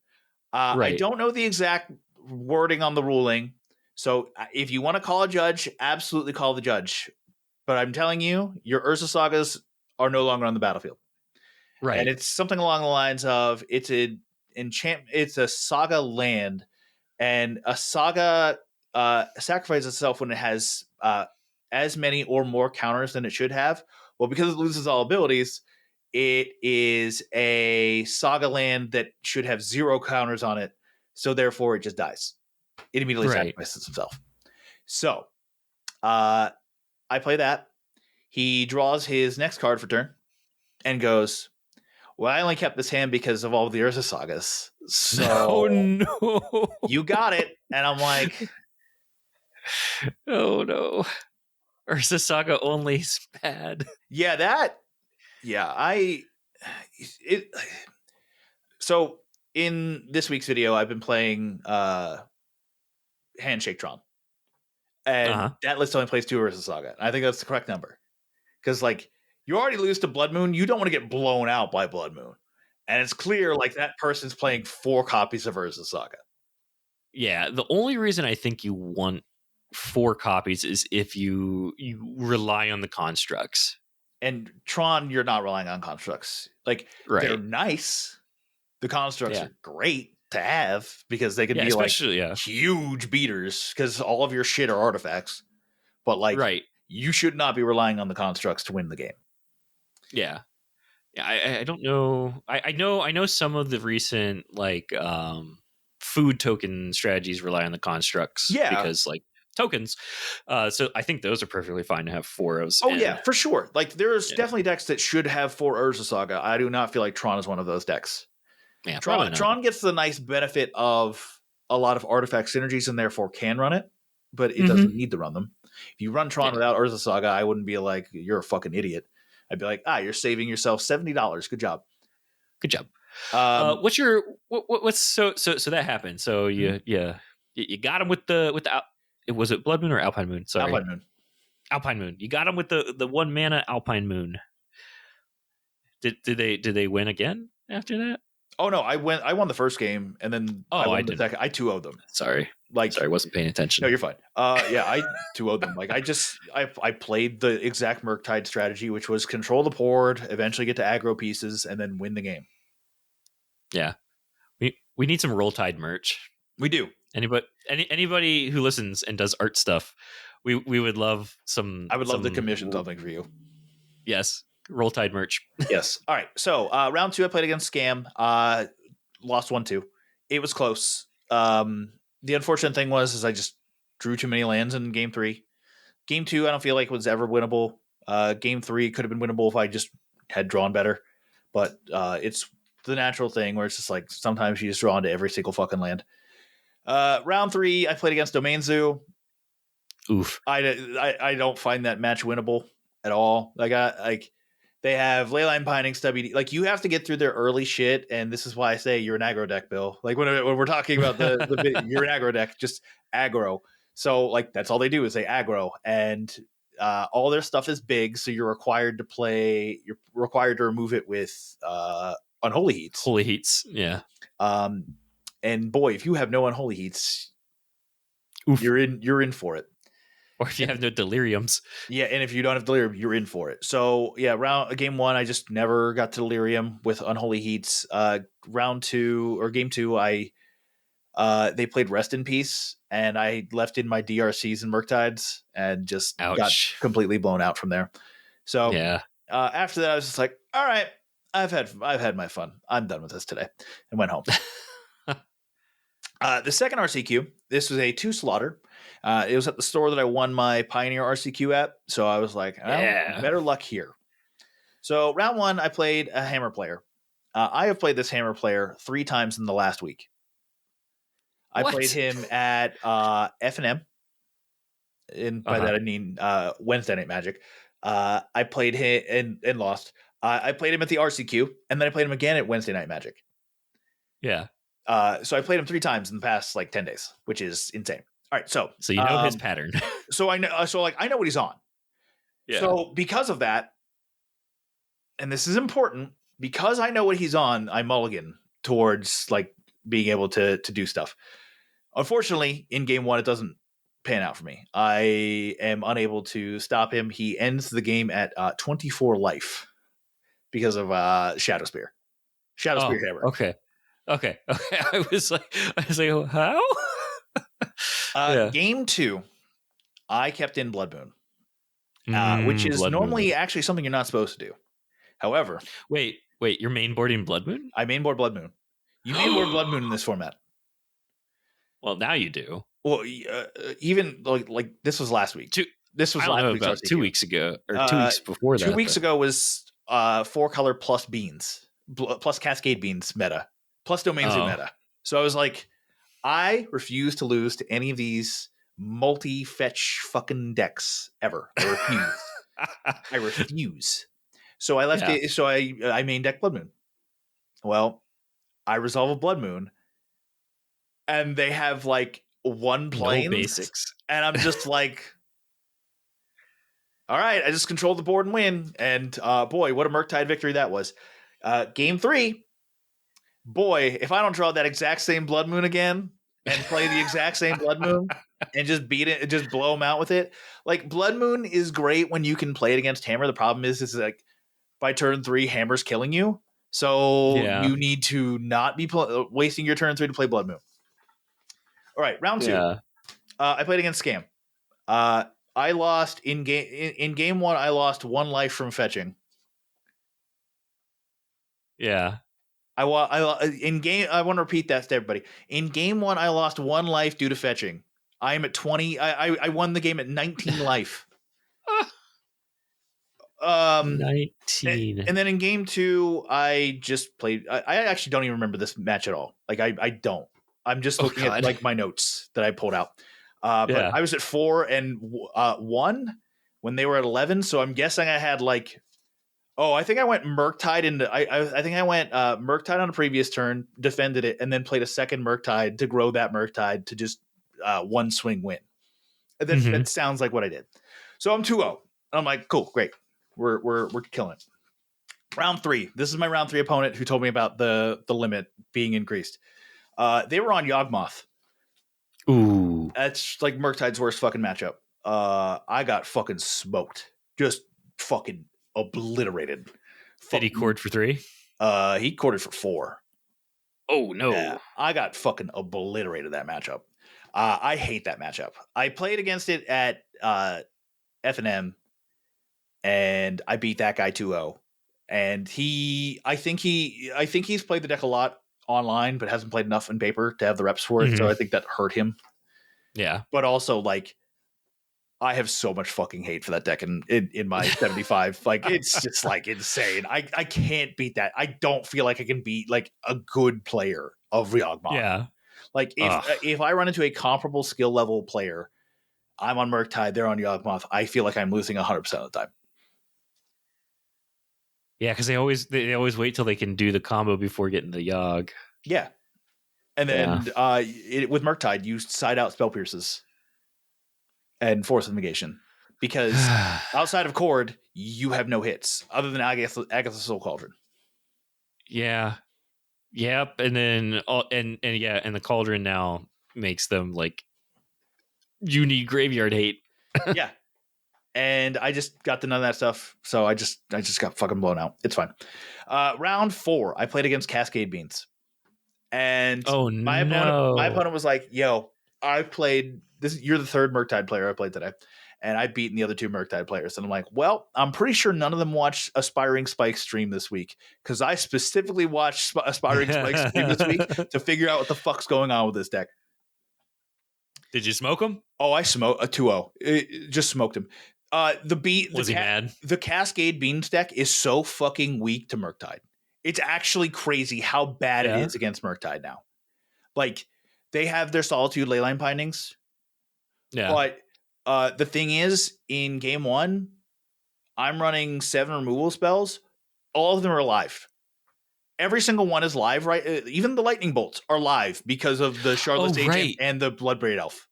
Right. I don't know the exact wording on the ruling. So if you want to call a judge, absolutely call the judge. But I'm telling you, your Urza Sagas are no longer on the battlefield. Right. And it's something along the lines of it's a saga land, and a saga sacrifices itself when it has as many or more counters than it should have. Well, because it loses all abilities, it is a saga land that should have 0 counters on it. So therefore, it just dies. It immediately sacrifices himself. So I play that. He draws his next card for turn and goes, "Well, I only kept this hand because of all the Urza Sagas. So oh no, you got it." And I'm like, "Oh no, Urza Saga only is bad." So in this week's video, I've been playing Handshake Tron. And that list only plays 2 Urza Saga. I think that's the correct number. Because, like, you already lose to Blood Moon. You don't want to get blown out by Blood Moon. And it's clear, like, that person's playing 4 copies of Urza Saga. Yeah, the only reason I think you want 4 copies is if you rely on the constructs. And Tron, you're not relying on constructs. Like, they're nice. The constructs are great to have because they can be like huge beaters because all of your shit are artifacts. But like, you should not be relying on the constructs to win the game. Yeah. I don't know. I know some of the recent like food token strategies rely on the constructs Yeah. because like tokens. So I think those are perfectly fine to have foros. Oh yeah, And for sure. Like there's yeah, definitely decks that should have 4 Urza Saga. I do not feel like Tron is one of those decks. yeah, probably Tron not. Tron gets the nice benefit of a lot of artifact synergies and therefore can run it, but it doesn't Mm-hmm. need to run them. If you run Tron Yeah, without Urza Saga, I wouldn't be like, you're a fucking idiot. I'd be like, you're saving yourself $70. Good job. good job. Um, What's your what's so that happened? So you got him with the was it Blood Moon or Alpine Moon? Sorry, Alpine Moon. Alpine Moon. You got him with the 1 mana Alpine Moon. Did they win again after that? Oh no, I won the first game and then I Oh, I won the didn't. second. I 2-0'd them. Sorry, Like wasn't paying no, attention. you're fine. Yeah, I 2-0'd them. Like I played the exact Murktide strategy, which was control the board, eventually get to aggro pieces, and then win the game. Yeah, we need some Roll Tide merch. We do. Anybody who listens and does art stuff, we would love some. I would love to commission something for you. Yes, Roll Tide merch. Yes. All right. So round 2, I played against Scam. Lost 1-2. It was close. The unfortunate thing was I just drew too many lands in game 3. Game 2, I don't feel like was ever winnable. Game 3 could have been winnable if I just had drawn better. But it's the natural thing where it's just like sometimes you just draw into every single fucking land. Round 3, I played against Domain Zoo. Oof. I don't find that match winnable at all. They have Leyline Pining, Stubby. Like you have to get through their early shit, and this is why I say you're an aggro deck, Bill. Like when we're talking about you're an aggro deck, just aggro. So like that's all they do is they aggro, and all their stuff is big, so you're required to remove it with Unholy Heats. Holy Heats. Yeah. And boy, if you have no Unholy Heats, Oof. you're in for it. Or if you have no deliriums. Yeah, and if you don't have delirium, you're in for it. So yeah, game 1, I just never got to delirium with Unholy Heats. Round 2 or game 2, they played Rest in Peace, and I left in my DRCs and Murktides and just got completely blown out from there. So yeah. After that, I was just like, all right, I've had my fun. I'm done with this today, and went home. The second RCQ, this was a 2 slaughter. It was at the store that I won my Pioneer RCQ at, so I was like, better luck here. So round 1, I played a Hammer player. I have played this Hammer player 3 times in the last week. I played him at F&M, and by that I mean Wednesday Night Magic. I played him and lost. I played him at the RCQ, and then I played him again at Wednesday Night Magic. Yeah. So I played him 3 times in the past like 10 days, which is insane. All right, so you know his pattern. So I know, I know what he's on. Yeah. So because of that, and this is important, because I know what he's on, I mulligan towards like being able to do stuff. Unfortunately, in game 1, it doesn't pan out for me. I am unable to stop him. He ends the game at 24 life because of Shadow Spear. Hammer. Okay. I was like, how? Game 2, I kept in Blood Moon, which is normally actually something you're not supposed to do. However, wait, you're mainboarding Blood Moon? I mainboard Blood Moon. You mainboard Blood Moon in this format. Well, now you do. Well, even like this was last week. This was last week, about 2 weeks ago, or 2 weeks before that. 2 weeks ago was 4-color plus beans, plus Cascade Beans meta, plus Domain Zoo meta. So I was like, I refuse to lose to any of these multi-fetch fucking decks ever. I refuse. I refuse. So I left it. So I main deck Blood Moon. Well, I resolve a Blood Moon, and they have like 1 planes, no basics, and I'm just like, all right, I just control the board and win. And boy, what a Murktide victory that was. Game 3, boy, if I don't draw that exact same Blood Moon again and play the exact same Blood Moon and just beat it, just blow them out with it. Like Blood Moon is great when you can play it against Hammer. The problem is like by turn 3, Hammer's killing you. So you need to not be wasting your turn 3 to play Blood Moon. All right, round 2. I played against Scam. I lost in game 1. I lost 1 life from fetching. Yeah. In game. I want to repeat that to everybody. In game 1, I lost 1 life due to fetching. I am at 20. I won the game at 19 life. Um, 19. and then in game 2, I just played. I actually don't even remember this match at all. Like I don't. I'm just Oh looking at God. like my notes that I pulled out. But Yeah. I was at 4 and 1 when they were at 11. So I'm guessing I had like. Oh, I think I went Murktide into. I think I went Murktide on a previous turn, defended it, and then played a second Murktide to grow that Murktide to just one swing win. That Hmm. sounds like what I did. So I'm 2-0. I'm like, cool, great. We're killing it. Round 3. This is my round 3 opponent who told me about the limit being increased. They were on Yawgmoth. Ooh. That's like Murktide's worst fucking matchup. I got fucking smoked. Just fucking obliterated. Did he Fucking cord for 3? he quartered for 4. Oh Yeah, no. I got fucking obliterated that matchup. I hate that matchup. I played against it at F&M and I beat that guy 2-0. And I think he's played the deck a lot online, but hasn't played enough in paper to have the reps for it. So Hmm. I think that hurt him. Yeah. But also, like, I have so much fucking hate for that deck in my 75. Like, it's just like insane. I can't beat that. I don't feel like I can beat like a good player of Ryogmoth. Yeah. Like Ugh. if I run into a comparable skill level player, I'm on Murktide, they're on Yawgmoth. I feel like I'm losing 100% of the time. Yeah, because they always wait till they can do the combo before getting the Yogg. Yeah. And Yeah. then with Murktide, you side out Spell Pierces and Force of Negation. Because outside of Chord, you have no hits other than Agatha's Soul Cauldron. Yeah. Yep. And then and yeah, and the cauldron now makes them like you need graveyard hate. Yeah. And I just got to none of that stuff, so I just got fucking blown out. It's fine. Round 4, I played against Cascade Beans. And Oh my no. opponent was like, "Yo, I played this. You're the third Murktide player I played today, and I've beaten the other 2 Murktide players." And I'm like, "Well, I'm pretty sure none of them watched Aspiring Spike stream this week because I specifically watched Aspiring Spike stream this week to figure out what the fuck's going on with this deck." Did you smoke him? Oh, I smoked a 2-0. Just smoked him. Was he mad? The Cascade Beans deck is so fucking weak to Murktide. It's actually crazy how bad it Yeah. is against Murktide now. Like, they have their Solitude Leyline Bindings, Yeah. but the thing is, in game 1, I'm running 7 removal spells. All of them are live. Every single one is live, right? Even the Lightning Bolts are live because of the Oh Charlotte's Agent right. and the Bloodbraid Elf.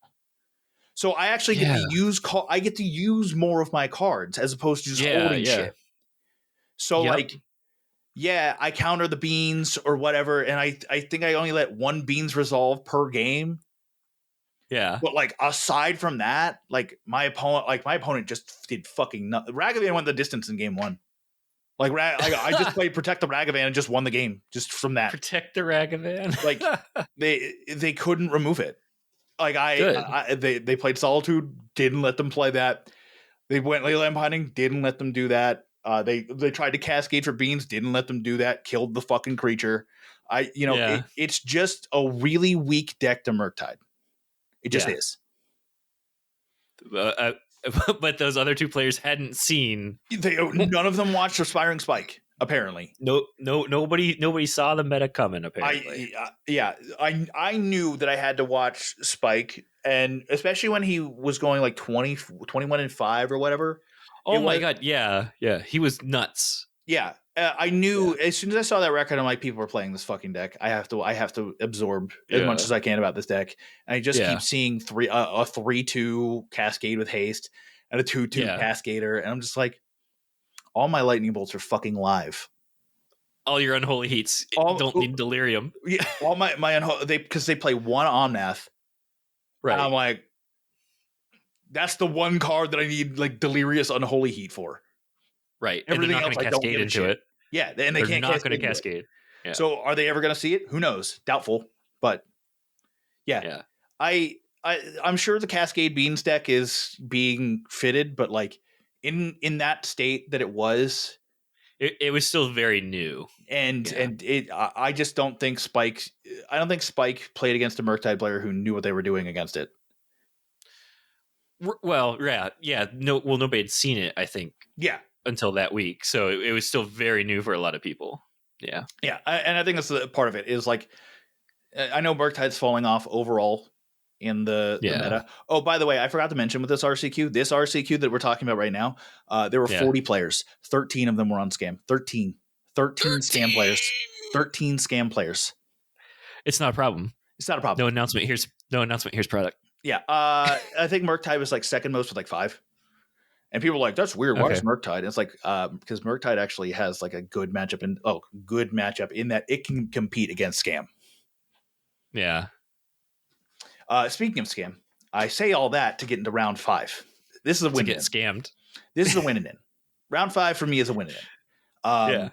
So I actually get to Yeah. use more of my cards as opposed to just Yeah. holding Yeah. shit. So Yep. like, yeah, I counter the beans or whatever, and I think I only let 1 beans resolve per game. Yeah. But like aside from that, my opponent just did fucking nothing. Ragavan went the distance in game 1. Like I just played Protect the Ragavan and just won the game just from that. Protect the Ragavan. Like they couldn't remove it. Like Good. they played Solitude, didn't let them play that. They went Leyland Binding, didn't let them do that. They tried to Cascade for Beans, didn't let them do that. Killed the fucking creature. Yeah. It's just a really weak deck to Murktide. It just Yeah. is. Uh, but those other 2 players hadn't seen. None of them watched Aspiring Spike. Apparently, Nobody saw the meta coming. Apparently. I knew that I had to watch Spike, and especially when he was going like 20, 21-5 or whatever. It Oh my was god. Yeah. Yeah. He was nuts. Yeah, I knew Yeah. as soon as I saw that record, I'm like, people are playing this fucking deck. I have to absorb as much Yeah. as I can about this deck. And I just keep Yeah. seeing a 3-2 Cascade with haste and a 2-2 Yeah. Cascader, and I'm just like, all my lightning bolts are fucking live. All your unholy heats All don't need delirium. Yeah, all because they play 1 Omnath. And I'm Right. like, that's the one card that I need like delirious unholy heat for. Right. And they're Everything not else, going to I don't cascade give a into shit. it. Yeah, and they They're can't not going to cascade into it. cascade. Yeah. So are they ever going to see it? Who knows? Doubtful. But yeah, Yeah. I'm sure the Cascade Beans deck is being fitted, but like in that state that it was, it was still very new. And Yeah. I just don't think Spike. I don't think Spike played against a Murktide player who knew what they were doing against it. Well, yeah. No, well, nobody had seen it, I think, Yeah, until that week, so it was still very new for a lot of people. Yeah, yeah, and I think that's the part of it is like I know Murktide's falling off overall in the yeah, meta. Oh, by the way, I forgot to mention with this RCQ that we're talking about right now, there were yeah. 40 players. 13 of them were on scam. 13 scam 13. players. 13 scam players. It's not a problem. It's not a problem. No announcement. Here's product. Yeah, I think Murktide was like second most with like 5. And people are like, that's weird. Why Okay. is Murktide? And it's like, because Murktide actually has like a good matchup in that it can compete against Scam. Yeah. Speaking of Scam, I say all that to get into round 5. This is a win. To get scammed. This is a win and in. Round 5 for me is a win and in. Yeah.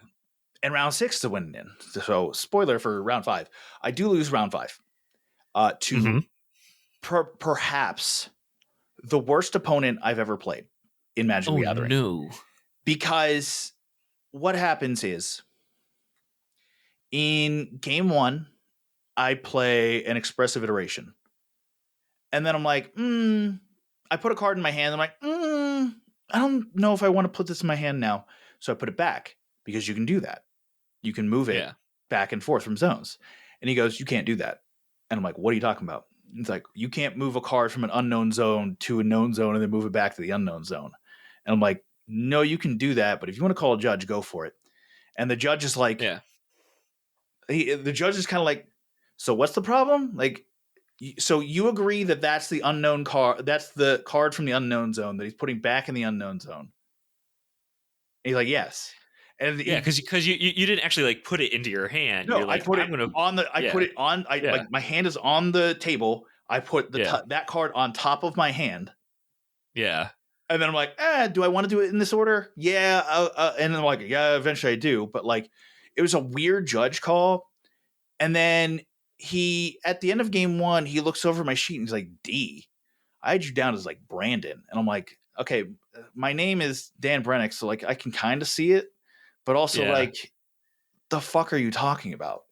And round 6 is a win and in. So spoiler for round 5. I do lose round 5 to perhaps the worst opponent I've ever played in Magic the Gathering. No. Because what happens is in game 1, I play an expressive iteration. And then I'm like, I put a card in my hand. I'm like, I don't know if I want to put this in my hand now. So I put it back because you can do that. You can move it back and forth from zones. And he goes, you can't do that. And I'm like, what are you talking about? It's like, you can't move a card from an unknown zone to a known zone and then move it back to the unknown zone. And I'm like, no, you can do that. But if you want to call a judge, go for it. And the judge is like, the judge is kind of like, so what's the problem? Like, so you agree that that's the unknown card, that's the card from the unknown zone that he's putting back in the unknown zone. And he's like, yes. And because you didn't actually like put it into your hand. No, You're like, I put it on the. I put it on. Like my hand is on the table. I put that card on top of my hand. Yeah. And then I'm like, do I want to do it in this order? Yeah. And then I'm like, yeah, eventually I do. But like, it was a weird judge call. And then he, at the end of game 1, he looks over my sheet and he's like, D, I had you down as like Brandon. And I'm like, okay, my name is Dan Brennick. So like, I can kind of see it, but also like, the fuck are you talking about?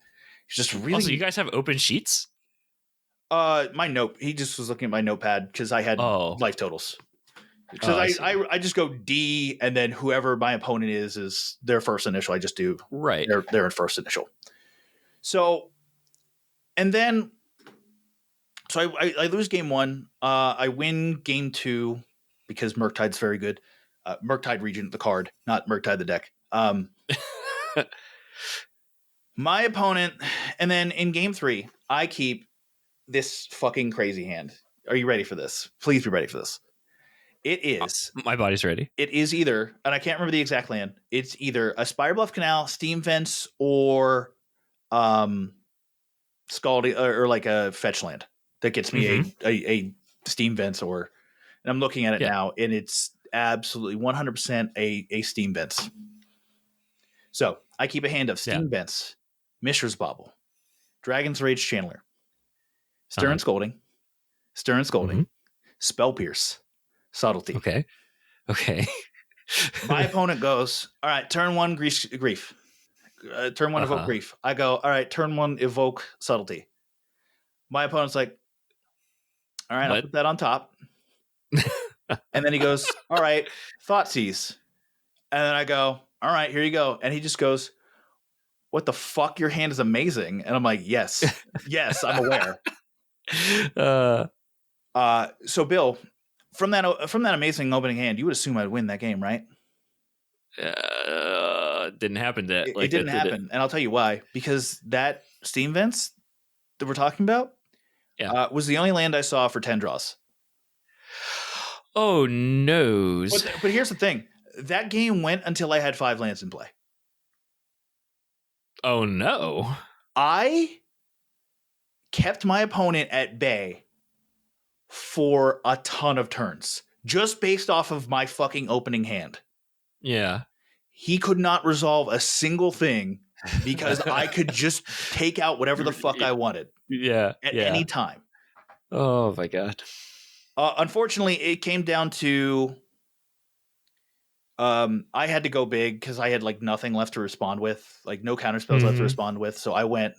He's just really. Also, you guys have open sheets? My note. He just was looking at my notepad because I had life totals. Because I just go D and then whoever my opponent is their first initial. I just do their first initial. So, and then, so I lose game 1. I win game 2 because Murktide's very good. Murktide Regent, the card, not Murktide the deck. My opponent, and then in game 3, I keep this fucking crazy hand. Are you ready for this? Please be ready for this. It is. My body's ready. It is either, and I can't remember the exact land. It's either a Spire Bluff Canal, Steam Vents, or Scalding, or like a fetch land that gets me a Steam Vents, and I'm looking at it now, and it's absolutely 100% a Steam Vents. So I keep a hand of Steam Vents, Mishra's Bauble, Dragon's Rage Channeler, Stern Scolding, Spell Pierce, Subtlety. Okay. My opponent goes, all right, turn 1, Grief. Turn 1, Evoke Grief. I go, all right, turn 1, Evoke Subtlety. My opponent's like, all right, I'll put that on top. And then he goes, all right, Thoughtseize. And then I go, all right, here you go. And he just goes, what the fuck? Your hand is amazing. And I'm like, yes, I'm aware. So Bill, from that amazing opening hand, you would assume I'd win that game, right? Didn't happen. It didn't happen. And I'll tell you why. Because that Steam Vents that we're talking about was the only land I saw for 10 draws. Oh, no. But here's the thing. That game went until I had 5 lands in play. Oh, no. I kept my opponent at bay for a ton of turns, just based off of my fucking opening hand. Yeah. He could not resolve a single thing because I could just take out whatever the fuck I wanted. Yeah. At any time. Oh, my God. Unfortunately, it came down to I had to go big because I had like nothing left to respond with, like no counter spells left to Mhm. respond with. So I went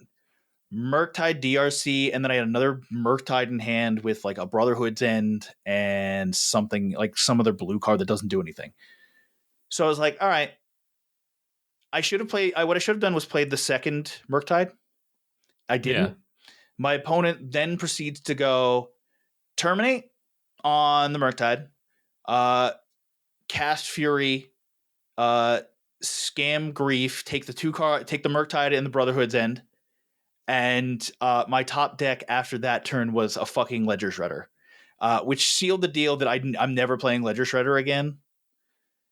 Murktide DRC, and then I had another Murktide in hand with like a Brotherhood's End and something like some other blue card that doesn't do anything. So I was like, all right, I should have played. What I should have done was played the second Murktide. I Yeah. didn't. My opponent then proceeds to go Terminate on the Murktide, uh, Cast Fury, Scam Grief, take the take the Murktide and the Brotherhood's End, and my top deck after that turn was a fucking Ledger Shredder, which sealed the deal that I'm never playing Ledger Shredder again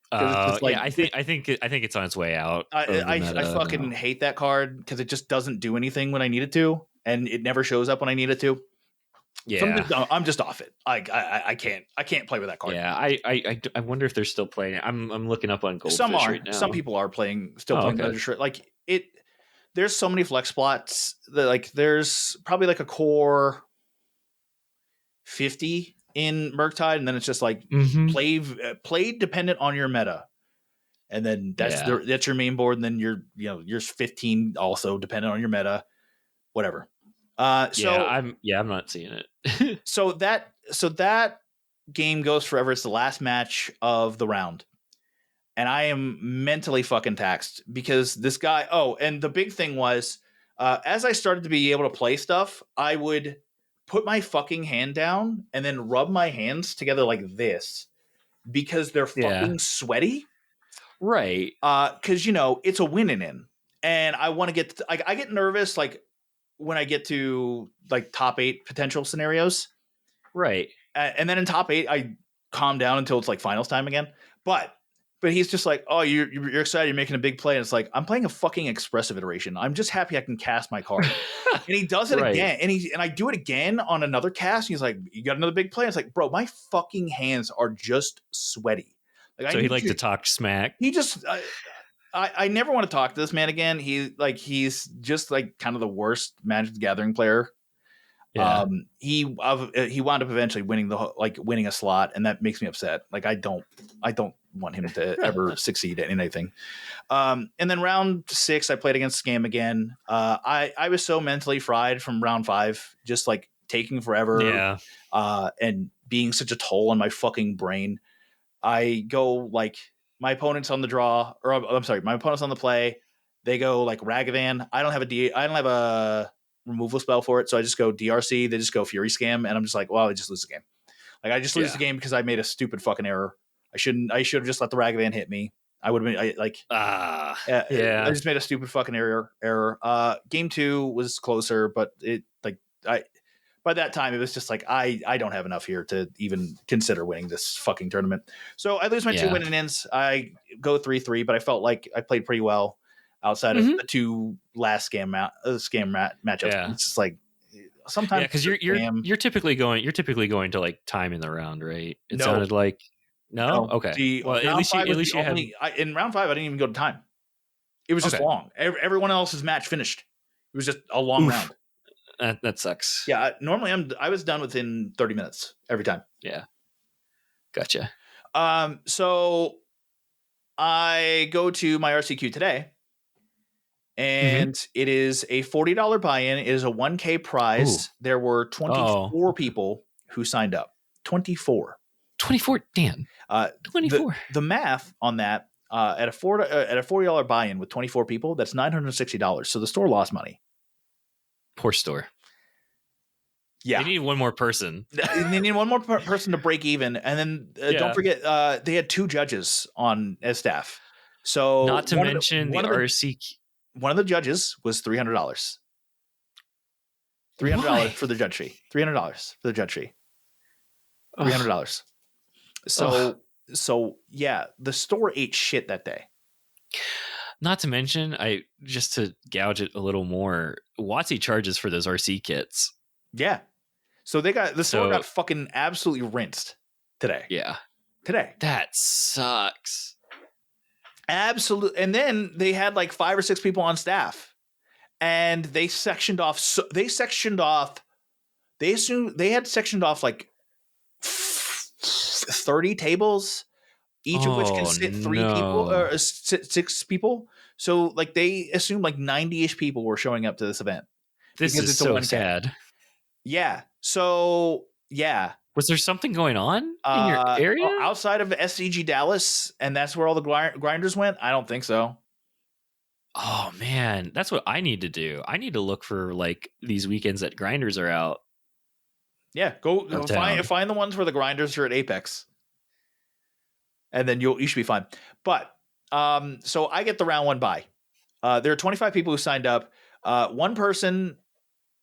because it's just like Yeah. I think it's on its way out of the I meta fucking now. hate that card because it just doesn't do anything when I need it to, and it never shows up when I need it to. So Yeah. I'm just off it. I can't play with that card. Yeah. I wonder if they're still playing it. I'm looking up on Some Goldfish right are. Some now. people are still Oh, playing okay. Ledger Shredder. Like it. There's so many flex spots that like there's probably like a core 50 in Murktide, and then it's just like Mhm. play dependent on your meta, and then Yeah. that's your main board, and then you're 15 also dependent on your meta, whatever. Yeah, So I'm not seeing it. that game goes forever. It's the last match of the round. And I am mentally fucking taxed because this guy. Oh, and the big thing was, as I started to be able to play stuff, I would put my fucking hand down and then rub my hands together like this because they're Yeah. fucking sweaty. Right. Because it's a winning in, and I want to get. Like, I get nervous like when I get to like top 8 potential scenarios. Right. And then in top 8, I calm down until it's like finals time again. But he's just like, oh, you're excited, you're making a big play, and it's like I'm playing a fucking expressive iteration. I'm just happy I can cast my card. And he does it Right. again, and I do it again on another cast. And he's like, you got another big play? And it's like, bro, my fucking hands are just sweaty. Like I So he need liked you. to talk smack. He just. I never want to talk to this man again. He's just like kind of the worst Magic the Gathering player. Yeah. He wound up eventually winning a slot, and that makes me upset. Like I don't want him to ever succeed at anything. And then round 6, I played against Scam again. I was so mentally fried from round 5, just like taking forever, Yeah. and being such a toll on my fucking brain. I go like my opponent's on the draw, or I'm sorry, my opponent's on the play. They go like Ragavan. I don't have a removal spell for it, so I just go DRC. They just go Fury Scam, and I'm just like, well, I just lose the game. Like I just lose Yeah. the game because I made a stupid fucking error. I should have just let the Ragavan hit me. I would have been I Yeah. just made a stupid fucking error. Game 2 was closer, but by that time, it was just like I don't have enough here to even consider winning this fucking tournament. So I lose my 2 Yeah. winning ends. I go 3-3, but I felt like I played pretty well outside of Mhm. the 2 last matchups. Yeah. It's just like sometimes Yeah, because you're typically going to like time in the round, right? It no, sounded like no. no. Okay. The Well, round 5 was at the least you had only. In round 5, I didn't even go to time. It was just okay. long. Everyone else's match finished. It was just a long Oof. round. That sucks. Yeah, normally I was done within 30 minutes every time. Yeah. Gotcha. So I go to my RCQ today, and it is a $40 buy-in. It is a 1K prize. Ooh. There were 24 Oh. people who signed up. 24. 24. Dan. 24. The math on that at a $40 buy-in with 24 people, that's $960. So the store lost money. Poor store. Yeah. They need one more person. They need one more person to break even, and then don't forget they had 2 judges on as staff. So not to mention the RCQ. One of the judges was $300. $300 for the judge fee. $300 for the judge fee. $300. So yeah, the store ate shit that day. Not to mention, just to gouge it a little more, WotC charges for those RC kits. Yeah. So the store got fucking absolutely rinsed today. Yeah. Today. That sucks. Absolutely. And then they had like 5 or 6 people on staff, and they sectioned off. They had sectioned off like 30 tables each of which can Oh sit 3 people no. or 6 people. So like they assumed like 90-ish people were showing up to this event This because is it's a so 1K. sad. Yeah. So yeah. Was there something going on in your area? Outside of SCG Dallas, and that's where all the grinders went? I don't think so. Oh man, that's what I need to do. I need to look for like these weekends that grinders are out Yeah, of go town. find the ones where the grinders are at Apex, and then you should be fine. But so I get the round 1 bye. There are 25 people who signed up. One person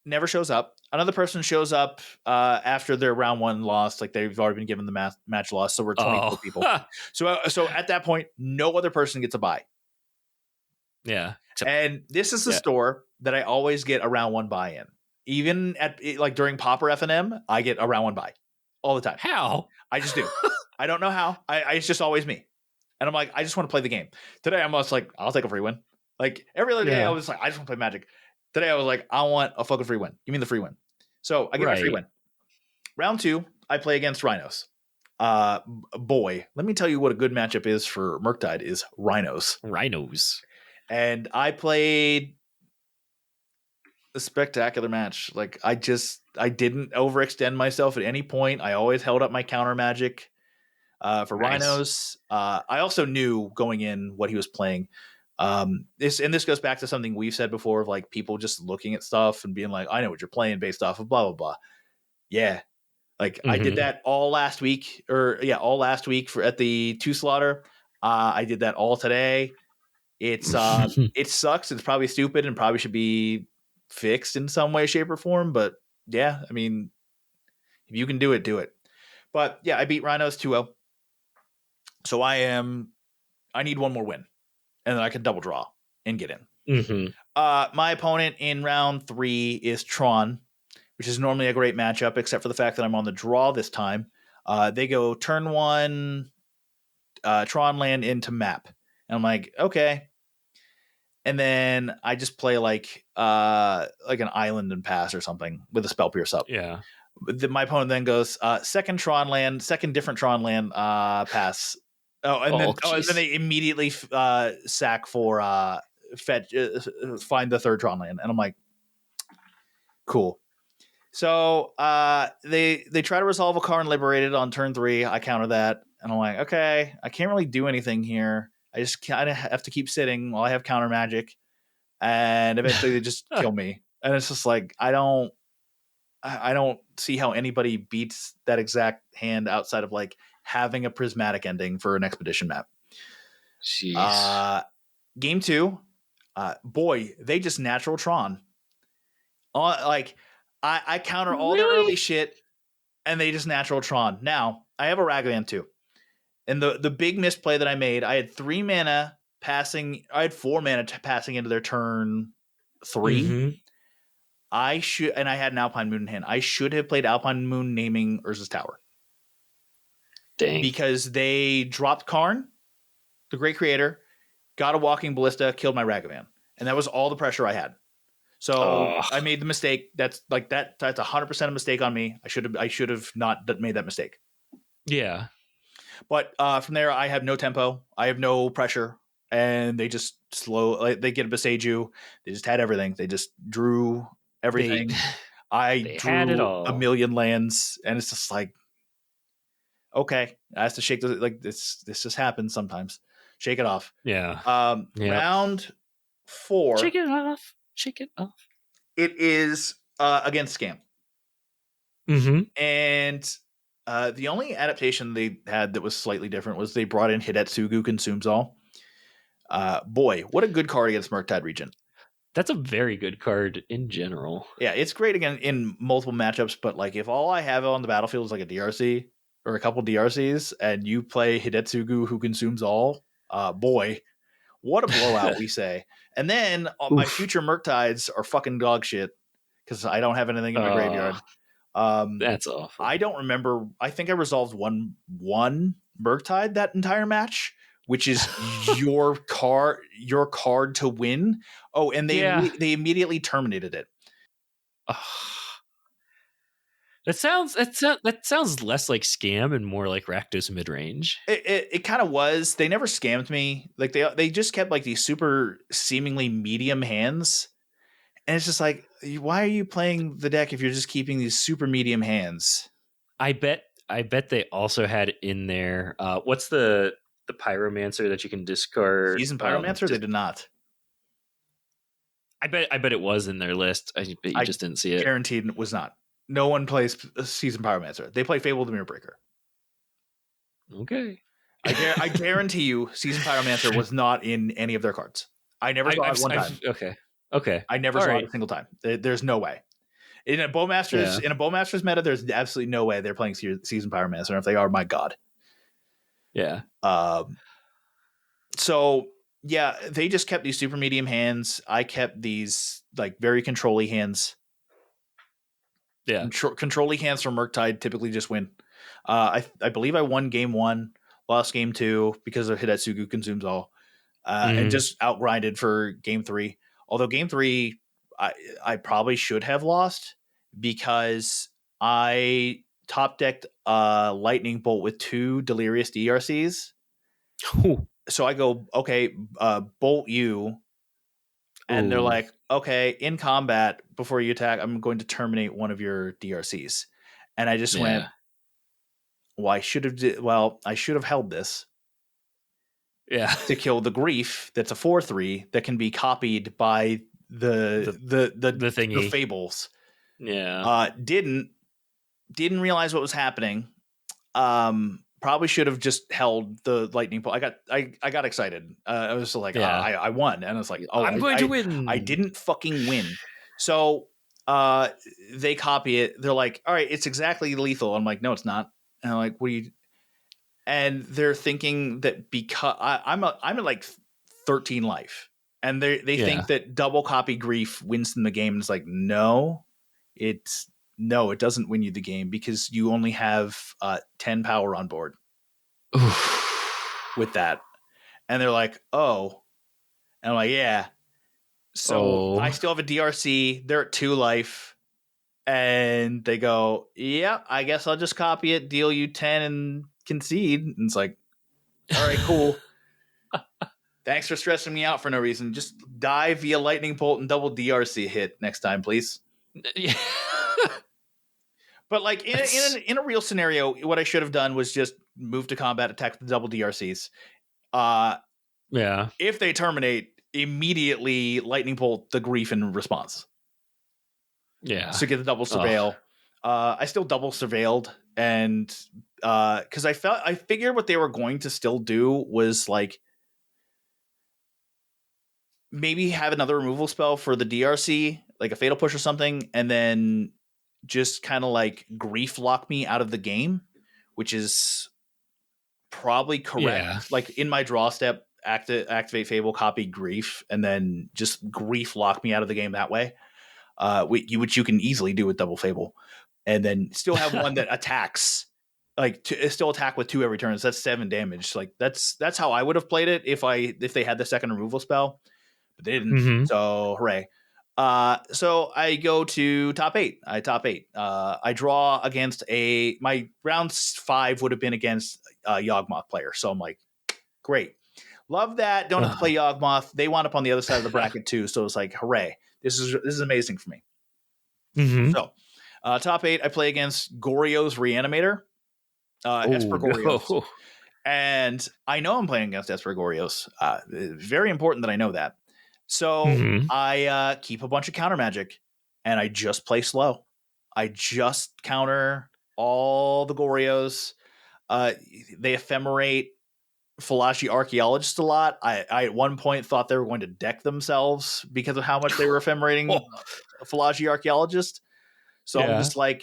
never shows up. Another person shows up after their round 1 loss, like they've already been given the match loss. So we're 24 Oh, people. So at that point, no other person gets a bye. yeah. And this is the Yeah. store that I always get a round 1 buy in. Even at like during Popper FNM, I get a round 1 buy all the time. How? I just do. I don't know how. It's just always me. And I'm like, I just want to play the game. Today I'm just like, I'll take a free win. Like every other day, I Yeah. was like, I just want to play Magic. Today I was like, I want a fucking free win. Give me the free win. So I get my free Right. win. Round 2, I play against Rhinos. Boy, let me tell you what a good matchup is for Murktide is Rhinos. Rhinos. And I played a spectacular match. Like I didn't overextend myself at any point. I always held up my counter magic for Nice. Rhinos. I also knew going in what he was playing. This goes back to something we've said before of like people just looking at stuff and being like, I know what you're playing based off of blah blah blah. Yeah. Like I did that all last week all last week for at the 2 slaughter. I did that all today. It's it sucks. It's probably stupid and probably should be fixed in some way, shape, or form. But yeah, I mean, if you can do it, do it. But yeah, I beat Rhinos 2-0. So I need one more win. And then I can double draw and get in. My opponent in round 3 is Tron, which is normally a great matchup, except for the fact that I'm on the draw this time. They go turn 1, Tron land into map. And I'm like, okay. And then I just play like an island and pass or something with a spell pierce up. Yeah. My opponent then goes second different Tron land pass. And then they immediately sack for fetch find the third Tron land, and I'm like, cool. So they try to resolve a Karn liberated on turn 3. I counter that, and I'm like, okay, I can't really do anything here. I just kind of have to keep sitting while I have counter magic. And eventually they just kill me. And it's just like, I don't see how anybody beats that exact hand outside of like having a prismatic ending for an expedition map. Jeez. Game 2, boy, they just natural Tron. I counter all their early shit and they just natural Tron. Now, I have a Ragavan too. And the big misplay that I made, I had 4 mana passing into their turn 3. I had an Alpine Moon in hand. I should have played Alpine Moon naming Urza's Tower. Dang. Because they dropped Karn, the Great Creator, got a Walking Ballista, killed my Ragavan. And that was all the pressure I had. So I made the mistake. That's 100% a mistake on me. I should have not made that mistake. Yeah. But from there, I have no tempo. I have no pressure. And they just they get a Beseiju. They just had everything. They just drew everything. I drew a million lands. And it's just like, okay, I have to shake this just happens sometimes. Shake it off. Yeah. Round 4. Shake it off. It is against Scam. And the only adaptation they had that was slightly different was they brought in Hidetsugu Consumes All. Boy, what a good card against Murktide Regent. That's a very good card in general. Yeah, it's great again in multiple matchups, but like if all I have on the battlefield is like a DRC or a couple DRCs and you play Hidetsugu who consumes all, boy, what a blowout we say. And then my future Murktides are fucking dog shit because I don't have anything in my graveyard. That's awful. I don't remember. I think I resolved one Murktide that entire match, which is your card to win. Oh, and they immediately terminated it. That sounds less like scam and more like Rakdos mid range. It kind of was. They never scammed me. Like they just kept like these super seemingly medium hands, and it's just like, why are you playing the deck if you're just keeping these super medium hands? I bet they also had in there. What's the pyromancer that you can discard? Seasoned Pyromancer, they did not. I bet it was in their list. I bet you I just didn't see it. Guaranteed it was not. No one plays Seasoned Pyromancer. They play Fable the Mirrorbreaker. Okay. I guarantee you, Seasoned Pyromancer was not in any of their cards. I never saw it one time. Okay. I never saw it a single time. There's no way. In a Bowmasters meta, there's absolutely no way they're playing Seasoned Pyromancer. And if they are, my god. Yeah. So yeah, they just kept these super medium hands. I kept these like very control-y hands. Yeah. Control-y hands from Murktide typically just win. I believe I won game 1, lost game 2 because of Hidetsugu consumes all, and just outgrinded for game 3. Although game 3, I probably should have lost because I top decked Lightning Bolt with 2 Delirious DRCs. Ooh. So I go, okay, bolt you. And they're like, okay, in combat, before you attack, I'm going to terminate one of your DRCs. And I just went, well, I should have held this. Yeah. To kill the Grief, that's a 4/3 that can be copied by the thingy. The Fables. Yeah. Didn't realize what was happening. Probably should have just held the Lightning Bolt. I got excited. I was like, I won, and I was like, oh, I'm going to win. I didn't fucking win. So they copy it. They're like, all right, it's exactly lethal. I'm like, no, it's not. And I'm like, what do you? And they're thinking that because I'm at like 13 life, and they think that double copy Grief wins them the game. And it's like, no, it doesn't win you the game because you only have 10 power on board. With that. And they're like, oh. And I'm like, yeah. So I still have a DRC. They're at 2 life. And they go, yeah, I guess I'll just copy it, deal you 10 and concede. And it's like, all right, cool. Thanks for stressing me out for no reason. Just die via Lightning Bolt and double DRC hit next time, please. Yeah. But like in a real scenario, what I should have done was just move to combat, attack the double DRCs. If they terminate, immediately Lightning Bolt the Grief in response. Yeah. To get the double surveil. I still double surveilled, and because I figured what they were going to still do was like maybe have another removal spell for the DRC, like a Fatal Push or something, and then just kind of like Grief lock me out of the game, which is probably correct. Yeah. Like in my draw step, activate Fable, copy Grief, and then just Grief lock me out of the game that way. Which you can easily do with double Fable, and then still have one that attacks, like still attack with 2 every turn. So that's 7 damage. Like that's how I would have played it if they had the second removal spell, but they didn't. So hooray! So I go to top 8. I draw against my round 5 would have been against a Yawgmoth player. So I'm like, great. Love that. Don't have to play Yawgmoth. They wound up on the other side of the bracket too. So it's like, hooray. This is amazing for me. So top 8, I play against Goryo's Reanimator. Esper Goryo's. No. And I know I'm playing against Esper Goryo's. Very important that I know that. So I keep a bunch of counter magic, and I just play slow. I just counter all the Goryos. They ephemerate Philology Archaeologist a lot. I at one point thought they were going to deck themselves because of how much they were ephemerating Philology Archaeologist. So I'm just like,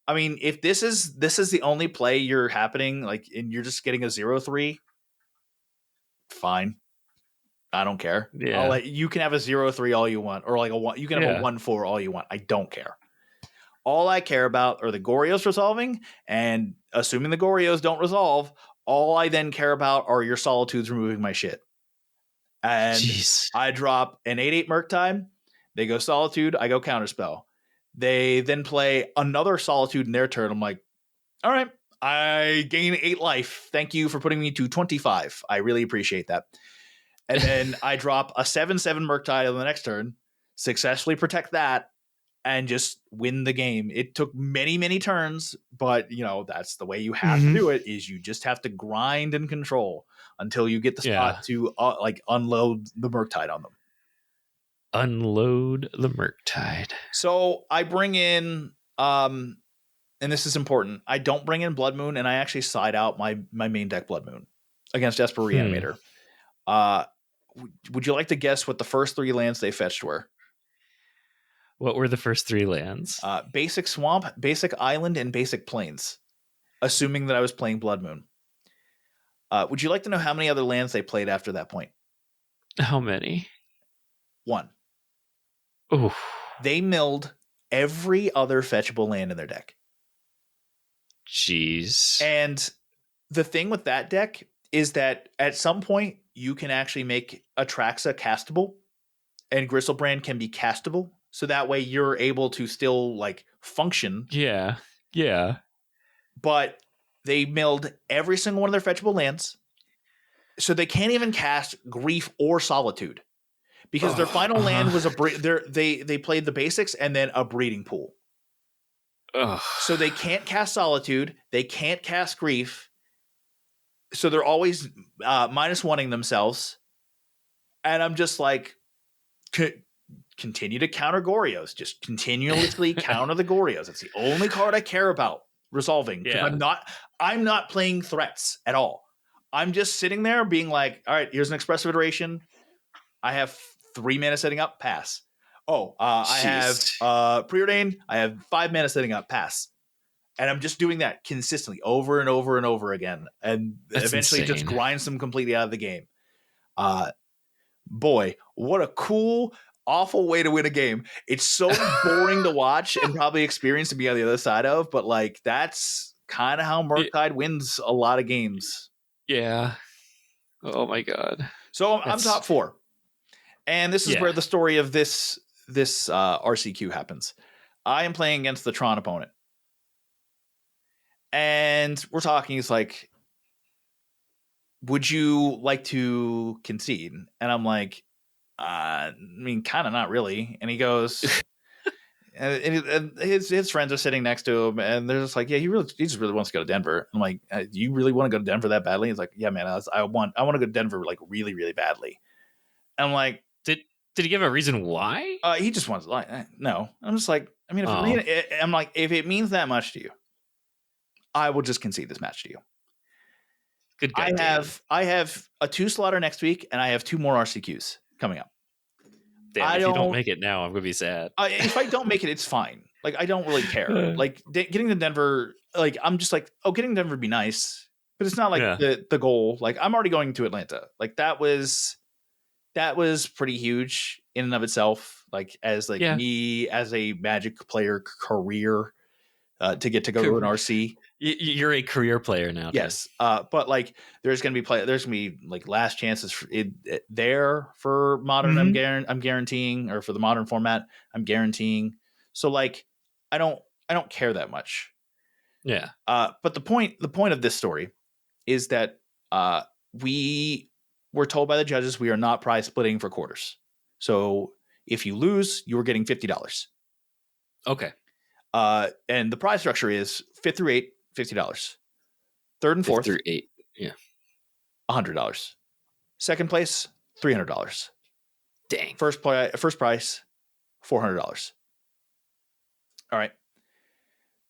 I mean, if this is the only play you're happening, like, and you're just getting a 0/3, fine. I don't care. Yeah. You can have a 0/3 all you want, or like you can have a 1/4 all you want. I don't care. All I care about are the Goryos resolving, and assuming the Goryos don't resolve, all I then care about are your Solitudes removing my shit. And I drop an 8/8 Murktide. They go Solitude. I go Counterspell. They then play another Solitude in their turn. I'm like, all right, I gain 8 life. Thank you for putting me to 25. I really appreciate that. And then I drop a 7/7 Murktide on the next turn, successfully protect that, and just win the game. It took many, many turns, but that's the way you have to do it. Is you just have to grind and control until you get the spot to unload the Murktide on them. Unload the Murktide. So I bring in, and this is important, I don't bring in Blood Moon, and I actually side out my main deck Blood Moon against Esper Reanimator. Would you like to guess what the first 3 lands they fetched were? What were the first 3 lands? Basic Swamp, Basic Island, and Basic Plains, assuming that I was playing Blood Moon. Would you like to know how many other lands they played after that point? How many? 1. Ooh. They milled every other fetchable land in their deck. Jeez. And the thing with that deck is that at some point you can actually make Atraxa castable, and Gristlebrand can be castable. So that way you're able to still function. Yeah. But they milled every single one of their fetchable lands. So they can't even cast Grief or Solitude. Because their final land was they played the basics and then a breeding pool. So they can't cast Solitude. They can't cast Grief. So they're always -1ing themselves. And I'm just like, continue to counter Gorios. Just continuously counter the Gorios. It's the only card I care about resolving. Yeah. I'm not playing threats at all. I'm just sitting there being like, all right, here's an Expressive Iteration. I have 3 mana setting up, pass. I have Preordained. I have 5 mana setting up, pass. And I'm just doing that consistently over and over and over again. And That's eventually insane. just grinds them completely out of the game. Boy, what a cool, awful way to win a game. It's so boring to watch and probably experience to be on the other side of, but that's kind of how Murktide wins a lot of games. Yeah. Oh my God. So I'm top 4. And this is where the story of this RCQ happens. I am playing against the Tron opponent. And we're talking, it's like, would you like to concede? And I'm like, I mean, kind of not really. And he goes, and his friends are sitting next to him, and they're just like, yeah, he just really wants to go to Denver. I'm like, you really want to go to Denver that badly? He's like, yeah, man, I want to go to Denver really, really badly. And I'm like, did he give a reason why? He just wants no. I'm just like, I mean, if it means that much to you, I will just concede this match to you. Good guy. I have a 2 slaughter next week, and I have 2 more RCQs coming up. Damn, if you don't make it now, I'm gonna be sad. If I don't make it, it's fine. I don't really care. Getting to Denver, I'm just like, getting to Denver would be nice, but it's not the goal. I'm already going to Atlanta. That was pretty huge in and of itself. Me as a Magic player career, to get to go to an RC. You're a career player now. Yes. But there's going to be last chances there for modern. I'm guaranteeing, or for the modern format, I'm guaranteeing. So I don't care that much. Yeah. But the point of this story is that we were told by the judges we are not prize splitting for quarters. So if you lose, you are getting $50. Okay. And the prize structure is 5th through 8, $50. 3rd and 4th through 8, yeah, $100. Second place, $300. Dang. First prize, $400. All right.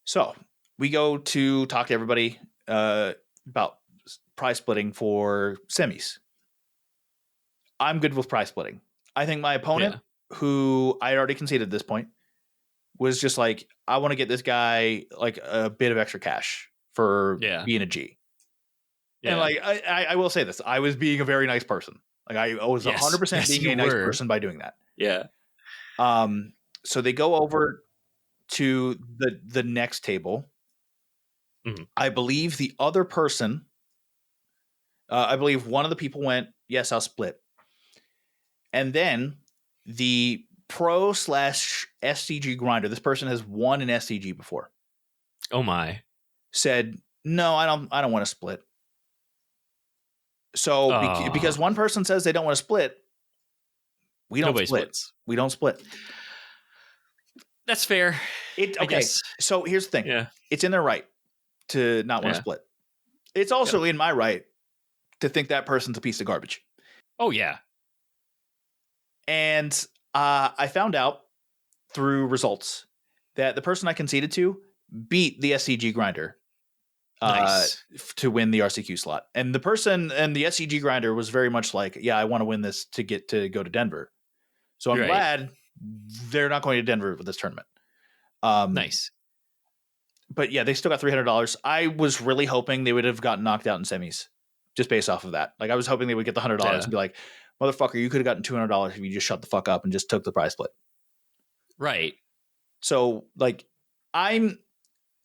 So we go to talk to everybody about prize splitting for semis. I'm good with prize splitting. I think my opponent, who I had already conceded at this point, was just like, I want to get this guy a bit of extra cash for being a G. Yeah. And I will say this, I was being a very nice person. I was 100% being a nice person by doing that. Yeah. So they go over to the next table. Mm-hmm. I believe the other person, I believe one of the people went, yes, I'll split. And then the pro / SCG grinder. This person has won an SCG before. Oh my. Said, no, I don't want to split. So because one person says they don't want to split, we don't Nobody split. splits. We don't split. That's fair. I guess. So here's the thing. Yeah. It's in their right to not want to split. It's also in my right to think that person's a piece of garbage. Oh, yeah. And I found out through results that the person I conceded to beat the SCG grinder to win the RCQ slot. And the person and the SCG grinder was very much like, yeah, I want to win this to get to go to Denver. So I'm glad they're not going to Denver with this tournament. Nice. But yeah, they still got $300. I was really hoping they would have gotten knocked out in semis just based off of that. Like I was hoping they would get the $100 and be like, motherfucker, you could have gotten $200 if you just shut the fuck up and just took the prize split. Right. So like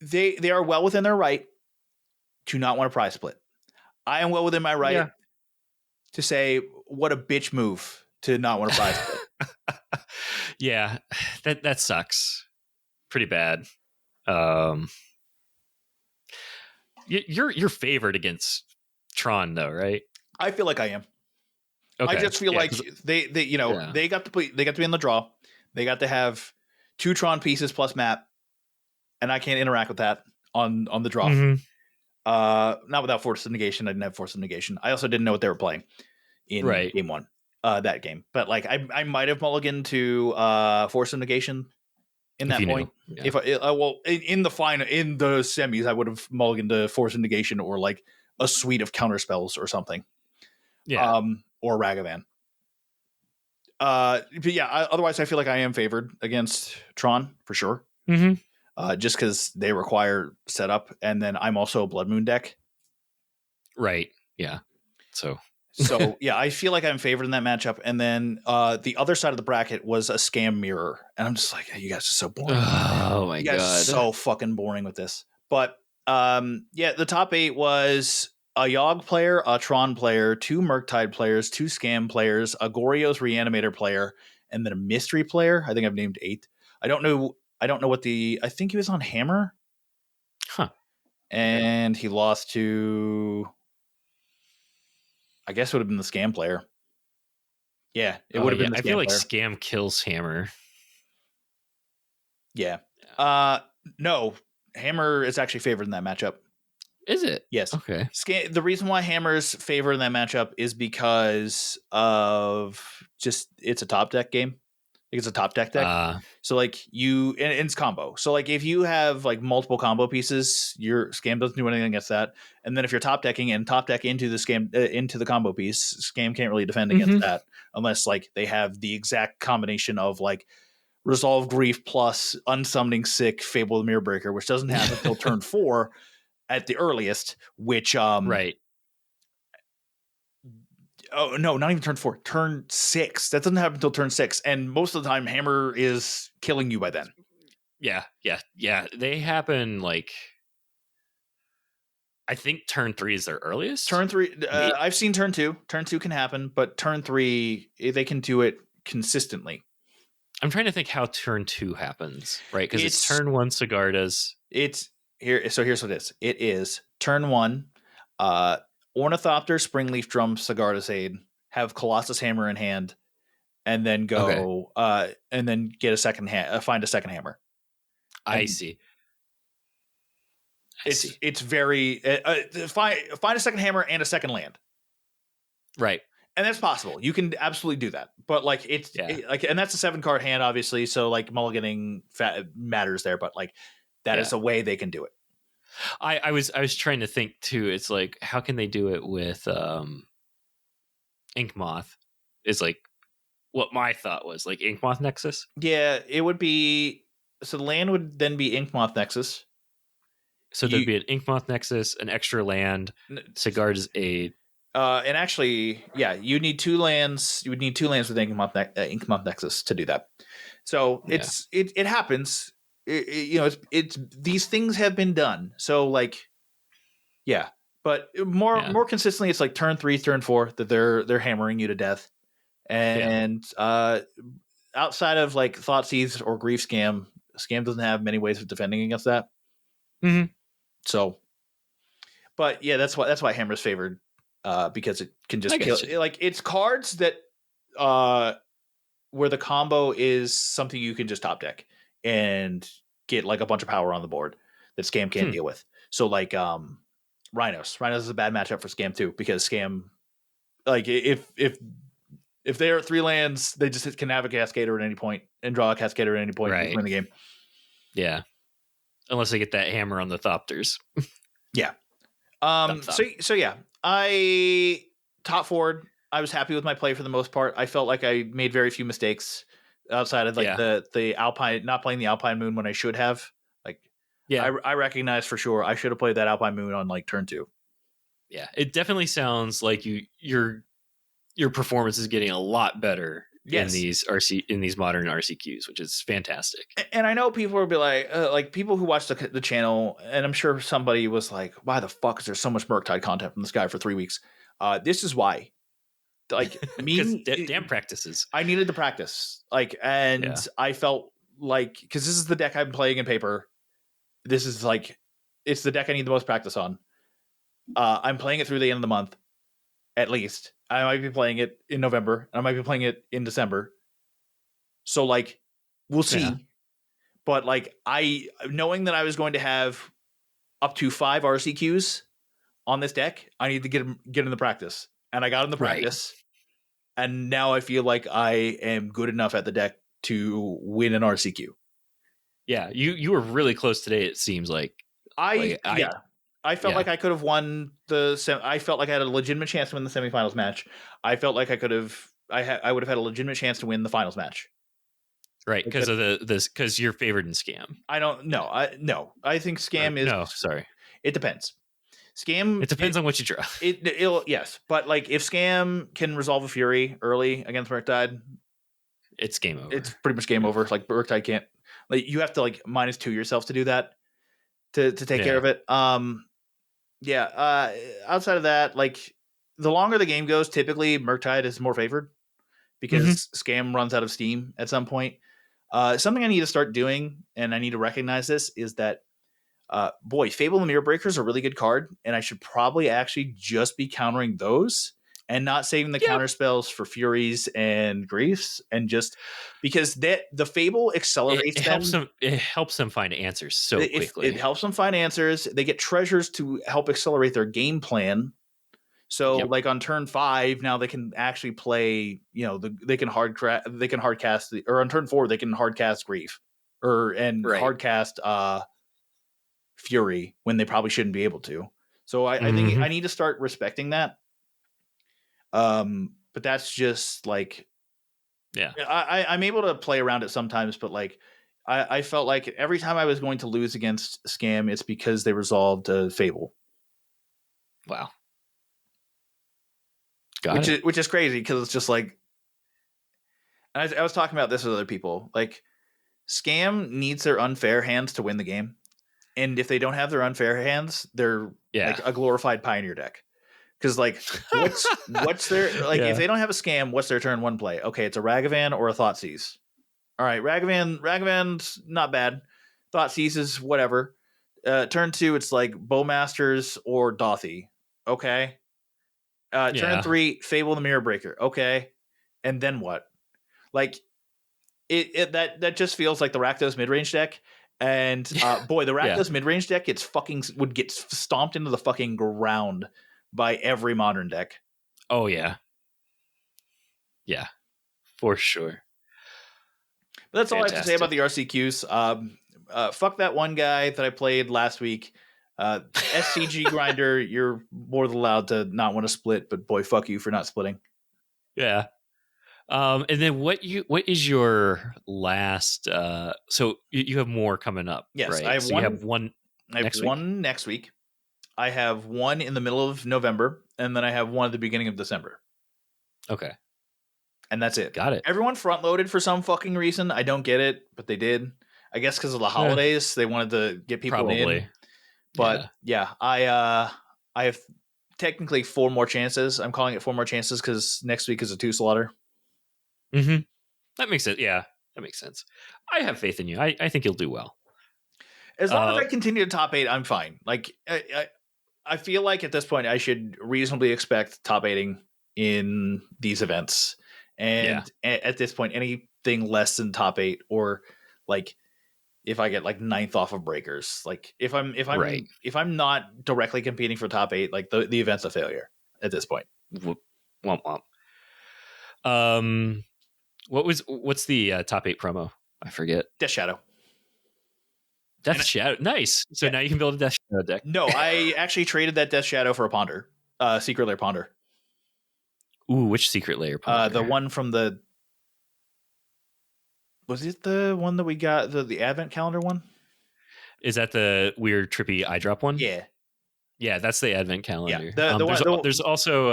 they are well within their right to not want a prize split. I am well within my right to say what a bitch move to not want a prize split. Yeah, that sucks. Pretty bad. You're favored against Tron though, right? I feel like I am. Okay. I just feel like they got to be in the draw. They got to have 2 Tron pieces plus map, and I can't interact with that on the draw. Mm-hmm. Not without Force of Negation. I didn't have Force of Negation. I also didn't know what they were playing in game 1. That game, but like I might have mulliganed to Force of Negation in that point. Yeah. If in the final, in the semis, I would have mulliganed to Force of Negation or like a suite of counter spells or something. Yeah. Or Ragavan. But yeah, otherwise I feel like I am favored against Tron for sure. Mm-hmm. Just because they require setup, and then I'm also a Blood Moon deck. Right. Yeah. So yeah, I feel like I'm favored in that matchup. And then the other side of the bracket was a scam mirror, and I'm just like, hey, you guys are so boring. Oh my god, you guys are so fucking boring with this. But yeah, the top 8 was a Yogg player, a Tron player, 2 Murktide players, 2 Scam players, a Goryo's Reanimator player, and then a Mystery player. I think I've named 8. I don't know what I think he was on Hammer. Huh. And he lost to, I guess it would have been the Scam player. Yeah, it would have been the Scam player. I feel like Scam kills Hammer. Yeah. No, Hammer is actually favored in that matchup. Is it? Yes. Okay. The reason why Hammer's favored in that matchup is because of just it's a top deck game. It's a top deck deck. So like and it's combo. So like if you have like multiple combo pieces, your Scam doesn't do anything against that. And then if you're top decking and top deck into the Scam into the combo piece, Scam can't really defend against that unless like they have the exact combination of like Resolve Grief plus Unsummoning Sick Fable of the Mirror Breaker, which doesn't happen until turn 4 at the earliest, which right. Oh no, not even turn 4. Turn 6. That doesn't happen until turn 6, and most of the time, Hammer is killing you by then. Yeah. They happen like I think turn 3 is their earliest. Turn 3. I've seen turn 2. Turn 2 can happen, but turn 3 they can do it consistently. I'm trying to think how turn 2 happens, right? Because it's turn 1 Sigardas. It's here. So here's what it is. It is turn 1. Ornithopter, Springleaf Drum, Sigardas Aid, have Colossus Hammer in hand, and then go and then get a second find a second hammer. I see. It's very find a second hammer and a second land. Right. And that's possible. You can absolutely do that. But like and that's a 7-card hand, obviously. So like mulliganing matters there, but like that is a way they can do it. I was trying to think too. It's like, how can they do it with Ink Moth? Is like what my thought was, like Ink Moth Nexus. Yeah, it would be. So the land would then be Ink Moth Nexus. So there'd be an Ink Moth Nexus, an extra land, Sigardas Aid. And actually, yeah, you need 2 lands. You would need 2 lands with Ink Moth Nexus to do that. So it happens. It's these things have been done. So like, yeah, but more consistently, it's like turn 3, turn 4 that they're hammering you to death, and outside of like Thoughtseize or Grief Scam doesn't have many ways of defending against that. Mm-hmm. So, but yeah, that's why Hammer's favored, because it can I just kill. guess. Like it's cards that where the combo is something you can just top deck and get like a bunch of power on the board that Scam can't deal with. So like Rhinos is a bad matchup for Scam too, because Scam, like if they're at 3 lands, they just can have a Cascader at any point and draw a Cascader at any point and Right. win the game. Yeah. Unless they get that hammer on the Thopters. Yeah. Thop. So yeah, I top forward. I was happy with my play for the most part. I felt like I made very few mistakes outside of like the Alpine, not playing the Alpine Moon when I should have. Like, Yeah. I recognize for sure I should have played that Alpine Moon on like turn 2. Yeah. It definitely sounds like your performance is getting a lot better Yes. in these modern RCQs, which is fantastic. And I know people will be like people who watch the channel, and I'm sure somebody was like, why the fuck is there so much Murktide content from this guy for 3 weeks? This is why. Like me, damn practices. I needed to practice. Like, and Yeah. I felt like, because this is the deck I'm playing in paper. This is like, it's the deck I need the most practice on. I'm playing it through the end of the month, at least. I might be playing it in November. I might be playing it in December. So like, we'll see. Yeah. But like, knowing that I was going to have up to 5 RCQs on this deck, I need to get in the practice, and I got in the practice, and now I feel like I am good enough at the deck to win an RCQ. Yeah, you were really close today. It seems like I felt like I could have won I felt like I had a legitimate chance to win the semifinals match. I felt like I could have. I would have had a legitimate chance to win the finals match. Right, because of because you're favored in Scam. I don't know. I think Scam is no. Sorry, it depends. Scam. It depends on what you draw. It'll yes, but like if Scam can resolve a Fury early against Murktide, it's game over. It's pretty much game over. Like Murktide can't. Like you have to like -2 yourself to do that to take care of it. Outside of that, like the longer the game goes, typically Murktide is more favored because Scam runs out of steam at some point. Something I need to start doing, and I need to recognize this, is that Fable and the Mirror Breaker is a really good card, and I should probably actually just be countering those and not saving the counter spells for Furies and Griefs, and just because the Fable accelerates it helps them find answers so quickly. It helps them find answers. They get treasures to help accelerate their game plan. So like on turn 5, now they can actually play, they can hard cast or on turn 4 they can hard cast Grief hard cast Fury when they probably shouldn't be able to. So I think I need to start respecting that. But that's just like, I'm able to play around it sometimes, but like I felt like every time I was going to lose against Scam, it's because they resolved Fable. Wow. Which is crazy, because it's just like, I was talking about this with other people. Like, Scam needs their unfair hands to win the game, and if they don't have their unfair hands, they're like a glorified Pioneer deck. Because like, what's their like? If they don't have a Scam, what's their turn 1 play? Okay, it's a Ragavan or a Thoughtseize. All right, Ragavan's not bad. Thoughtseize is whatever. Turn 2, it's like Bowmasters or Dothy. Okay. Turn 3, Fable the Mirror Breaker. Okay. And then what? Like that just feels like the Rakdos midrange deck. And the Rakdos midrange deck would get stomped into the fucking ground by every modern deck. Oh yeah. Yeah. For sure. But that's all I have to say about the RCQs. Fuck that one guy that I played last week. SCG Grinder, you're more than allowed to not want to split, but boy, fuck you for not splitting. Yeah. And then what is your last? So you have more coming up. Yes, right? I have so one. You have one. I have one next week. I have one in the middle of November, and then I have one at the beginning of December. Okay. And that's it. Got it. Everyone front loaded for some fucking reason. I don't get it, but they did. I guess because of the holidays, they wanted to get people in. But I have technically 4 more chances. I'm calling it 4 more chances because next week is a 2 slaughter. Mm-hmm. That makes it. Yeah, that makes sense. I have faith in you. I think you'll do well. As long as I continue to top 8, I'm fine. Like I feel like at this point I should reasonably expect top 8ing in these events. And at this point, anything less than top 8 or like if I get like 9th off of breakers, like if I'm not directly competing for top 8, like the event's a failure at this point. Womp womp. What's the top 8 promo? I forget. Death Shadow. Death Shadow. Nice. So now you can build a Death Shadow deck. No, I actually traded that Death Shadow for a Ponder. Secret Lair Ponder. Ooh, which Secret Lair Ponder? The one from the... Was it the one that we got, the Advent Calendar one? Is that the weird, trippy eye drop one? Yeah. Yeah, that's the Advent Calendar. Yeah. There's also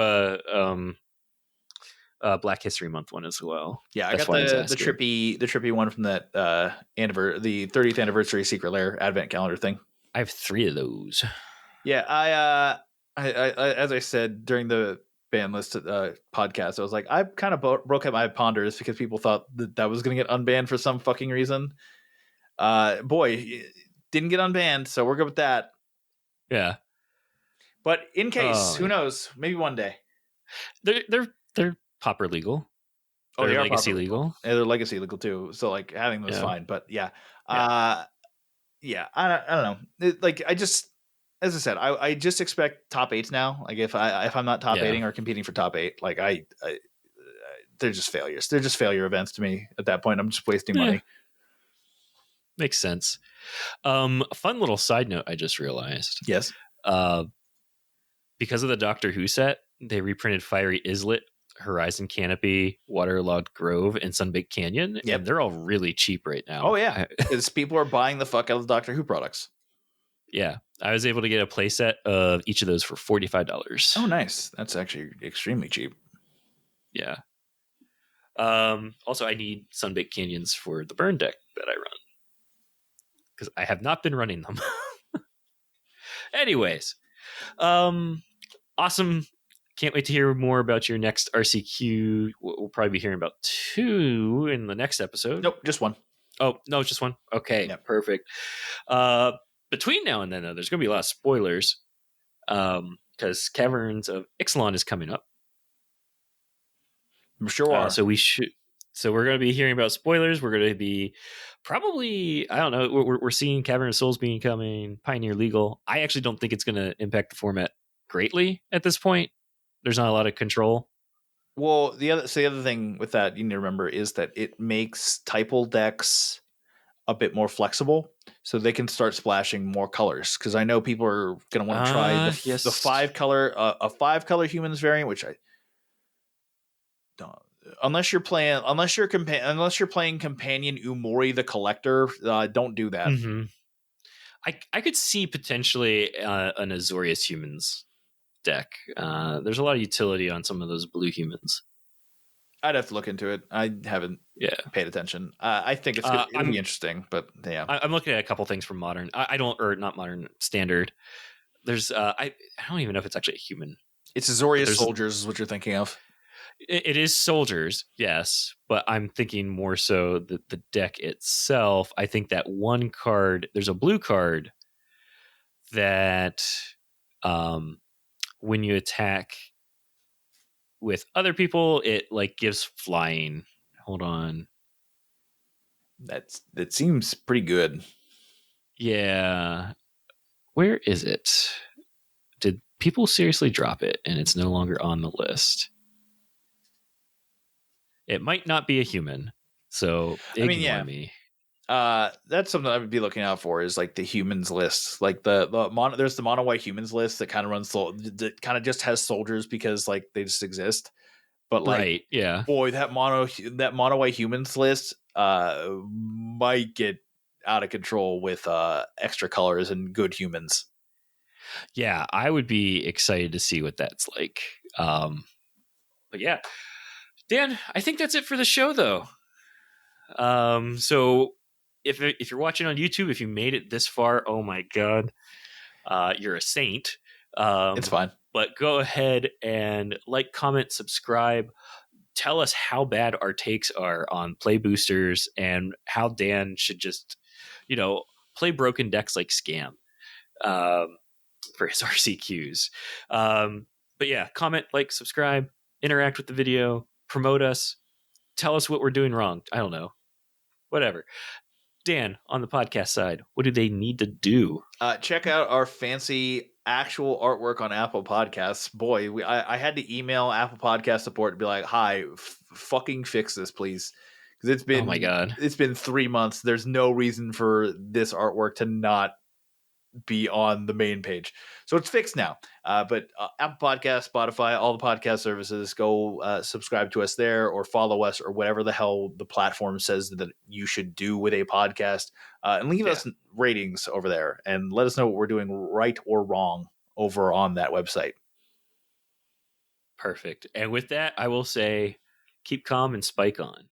a Black History Month one as well. Yeah, I got the trippy one from that the 30th anniversary Secret Lair Advent Calendar thing. I have 3 of those. Yeah, I as I said during the ban list podcast, I was like, I kind of broke up my Ponders because people thought that was going to get unbanned for some fucking reason. Boy, didn't get unbanned, so we're good with that. Yeah, but in case, who knows? Maybe one day. They're Pauper legal. They're legacy legal. Yeah, they're legacy legal too. So like having those fine. But yeah. I don't know. Like I just, as I said, I just expect top 8s now. Like if I'm not top 8ing or competing for top 8, like I they're just failures. They're just failure events to me at that point. I'm just wasting money. Makes sense. A fun little side note I just realized. Yes. Because of the Doctor Who set, they reprinted Fiery Islet, Horizon Canopy, Waterlogged Grove, and Sunbaked Canyon. Yep. And they're all really cheap right now. Oh, yeah. Because people are buying the fuck out of the Doctor Who products. Yeah. I was able to get a playset of each of those for $45. Oh, nice. That's actually extremely cheap. Yeah. Also, I need Sunbaked Canyons for the burn deck that I run. Because I have not been running them. Anyways. Awesome. Can't wait to hear more about your next RCQ. We'll probably be hearing about 2 in the next episode. Nope, just 1. Oh, no, just 1. Okay, yep. Perfect. Between now and then, though, there's going to be a lot of spoilers because Caverns of Ixalan is coming up. I'm sure. So we're going to be hearing about spoilers. We're going to be probably, I don't know, we're seeing Cavern of Souls becoming Pioneer legal. I actually don't think it's going to impact the format greatly at this point. There's not a lot of control. Well, the other thing with that you need to remember is that it makes typal decks a bit more flexible, so they can start splashing more colors. Because I know people are going to want to try the 5-color, a 5-color humans variant, which I don't. Unless you're playing companion Umori the Collector, don't do that. Mm-hmm. I could see potentially an Azorius humans deck. There's a lot of utility on some of those blue humans. I'd have to look into it. I haven't paid attention. I think it's going to be interesting, but yeah. I'm looking at a couple things from Modern. Not Modern, Standard. There's I don't even know if it's actually a human. It's Azorius Soldiers is what you're thinking of. It is soldiers, yes, but I'm thinking more so the deck itself. I think that one card, there's a blue card that when you attack with other people, it like gives flying. Hold on. That seems pretty good. Yeah. Where is it? Did people seriously drop it and it's no longer on the list? It might not be a human, so ignore me. That's something I would be looking out for is like the humans list. Like there's the mono white humans list that kind of runs that kind of just has soldiers because like they just exist. But like, boy, that mono white humans list might get out of control with extra colors and good humans. Yeah, I would be excited to see what that's like. But yeah. Dan, I think that's it for the show, though. So if you're watching on YouTube, if you made it this far, oh my God, you're a saint. It's fine. But go ahead and like, comment, subscribe. tell us how bad our takes are on play boosters and how Dan should just, play broken decks like Scam for his RCQs. But yeah, comment, like, subscribe, interact with the video, promote us, tell us what we're doing wrong. I don't know. Whatever. Dan, on the podcast side, what do they need to do? Check out our fancy actual artwork on Apple Podcasts. Boy, I had to email Apple Podcast support to be like, "Hi, fucking fix this, please," because Oh my God. it's been 3 months. There's no reason for this artwork to not be on the main page. So it's fixed now. But Apple Podcast, Spotify, all the podcast services, go subscribe to us there or follow us or whatever the hell the platform says that you should do with a podcast. And leave us ratings over there and let us know what we're doing right or wrong over on that website. Perfect. And with that, I will say keep calm and spike on.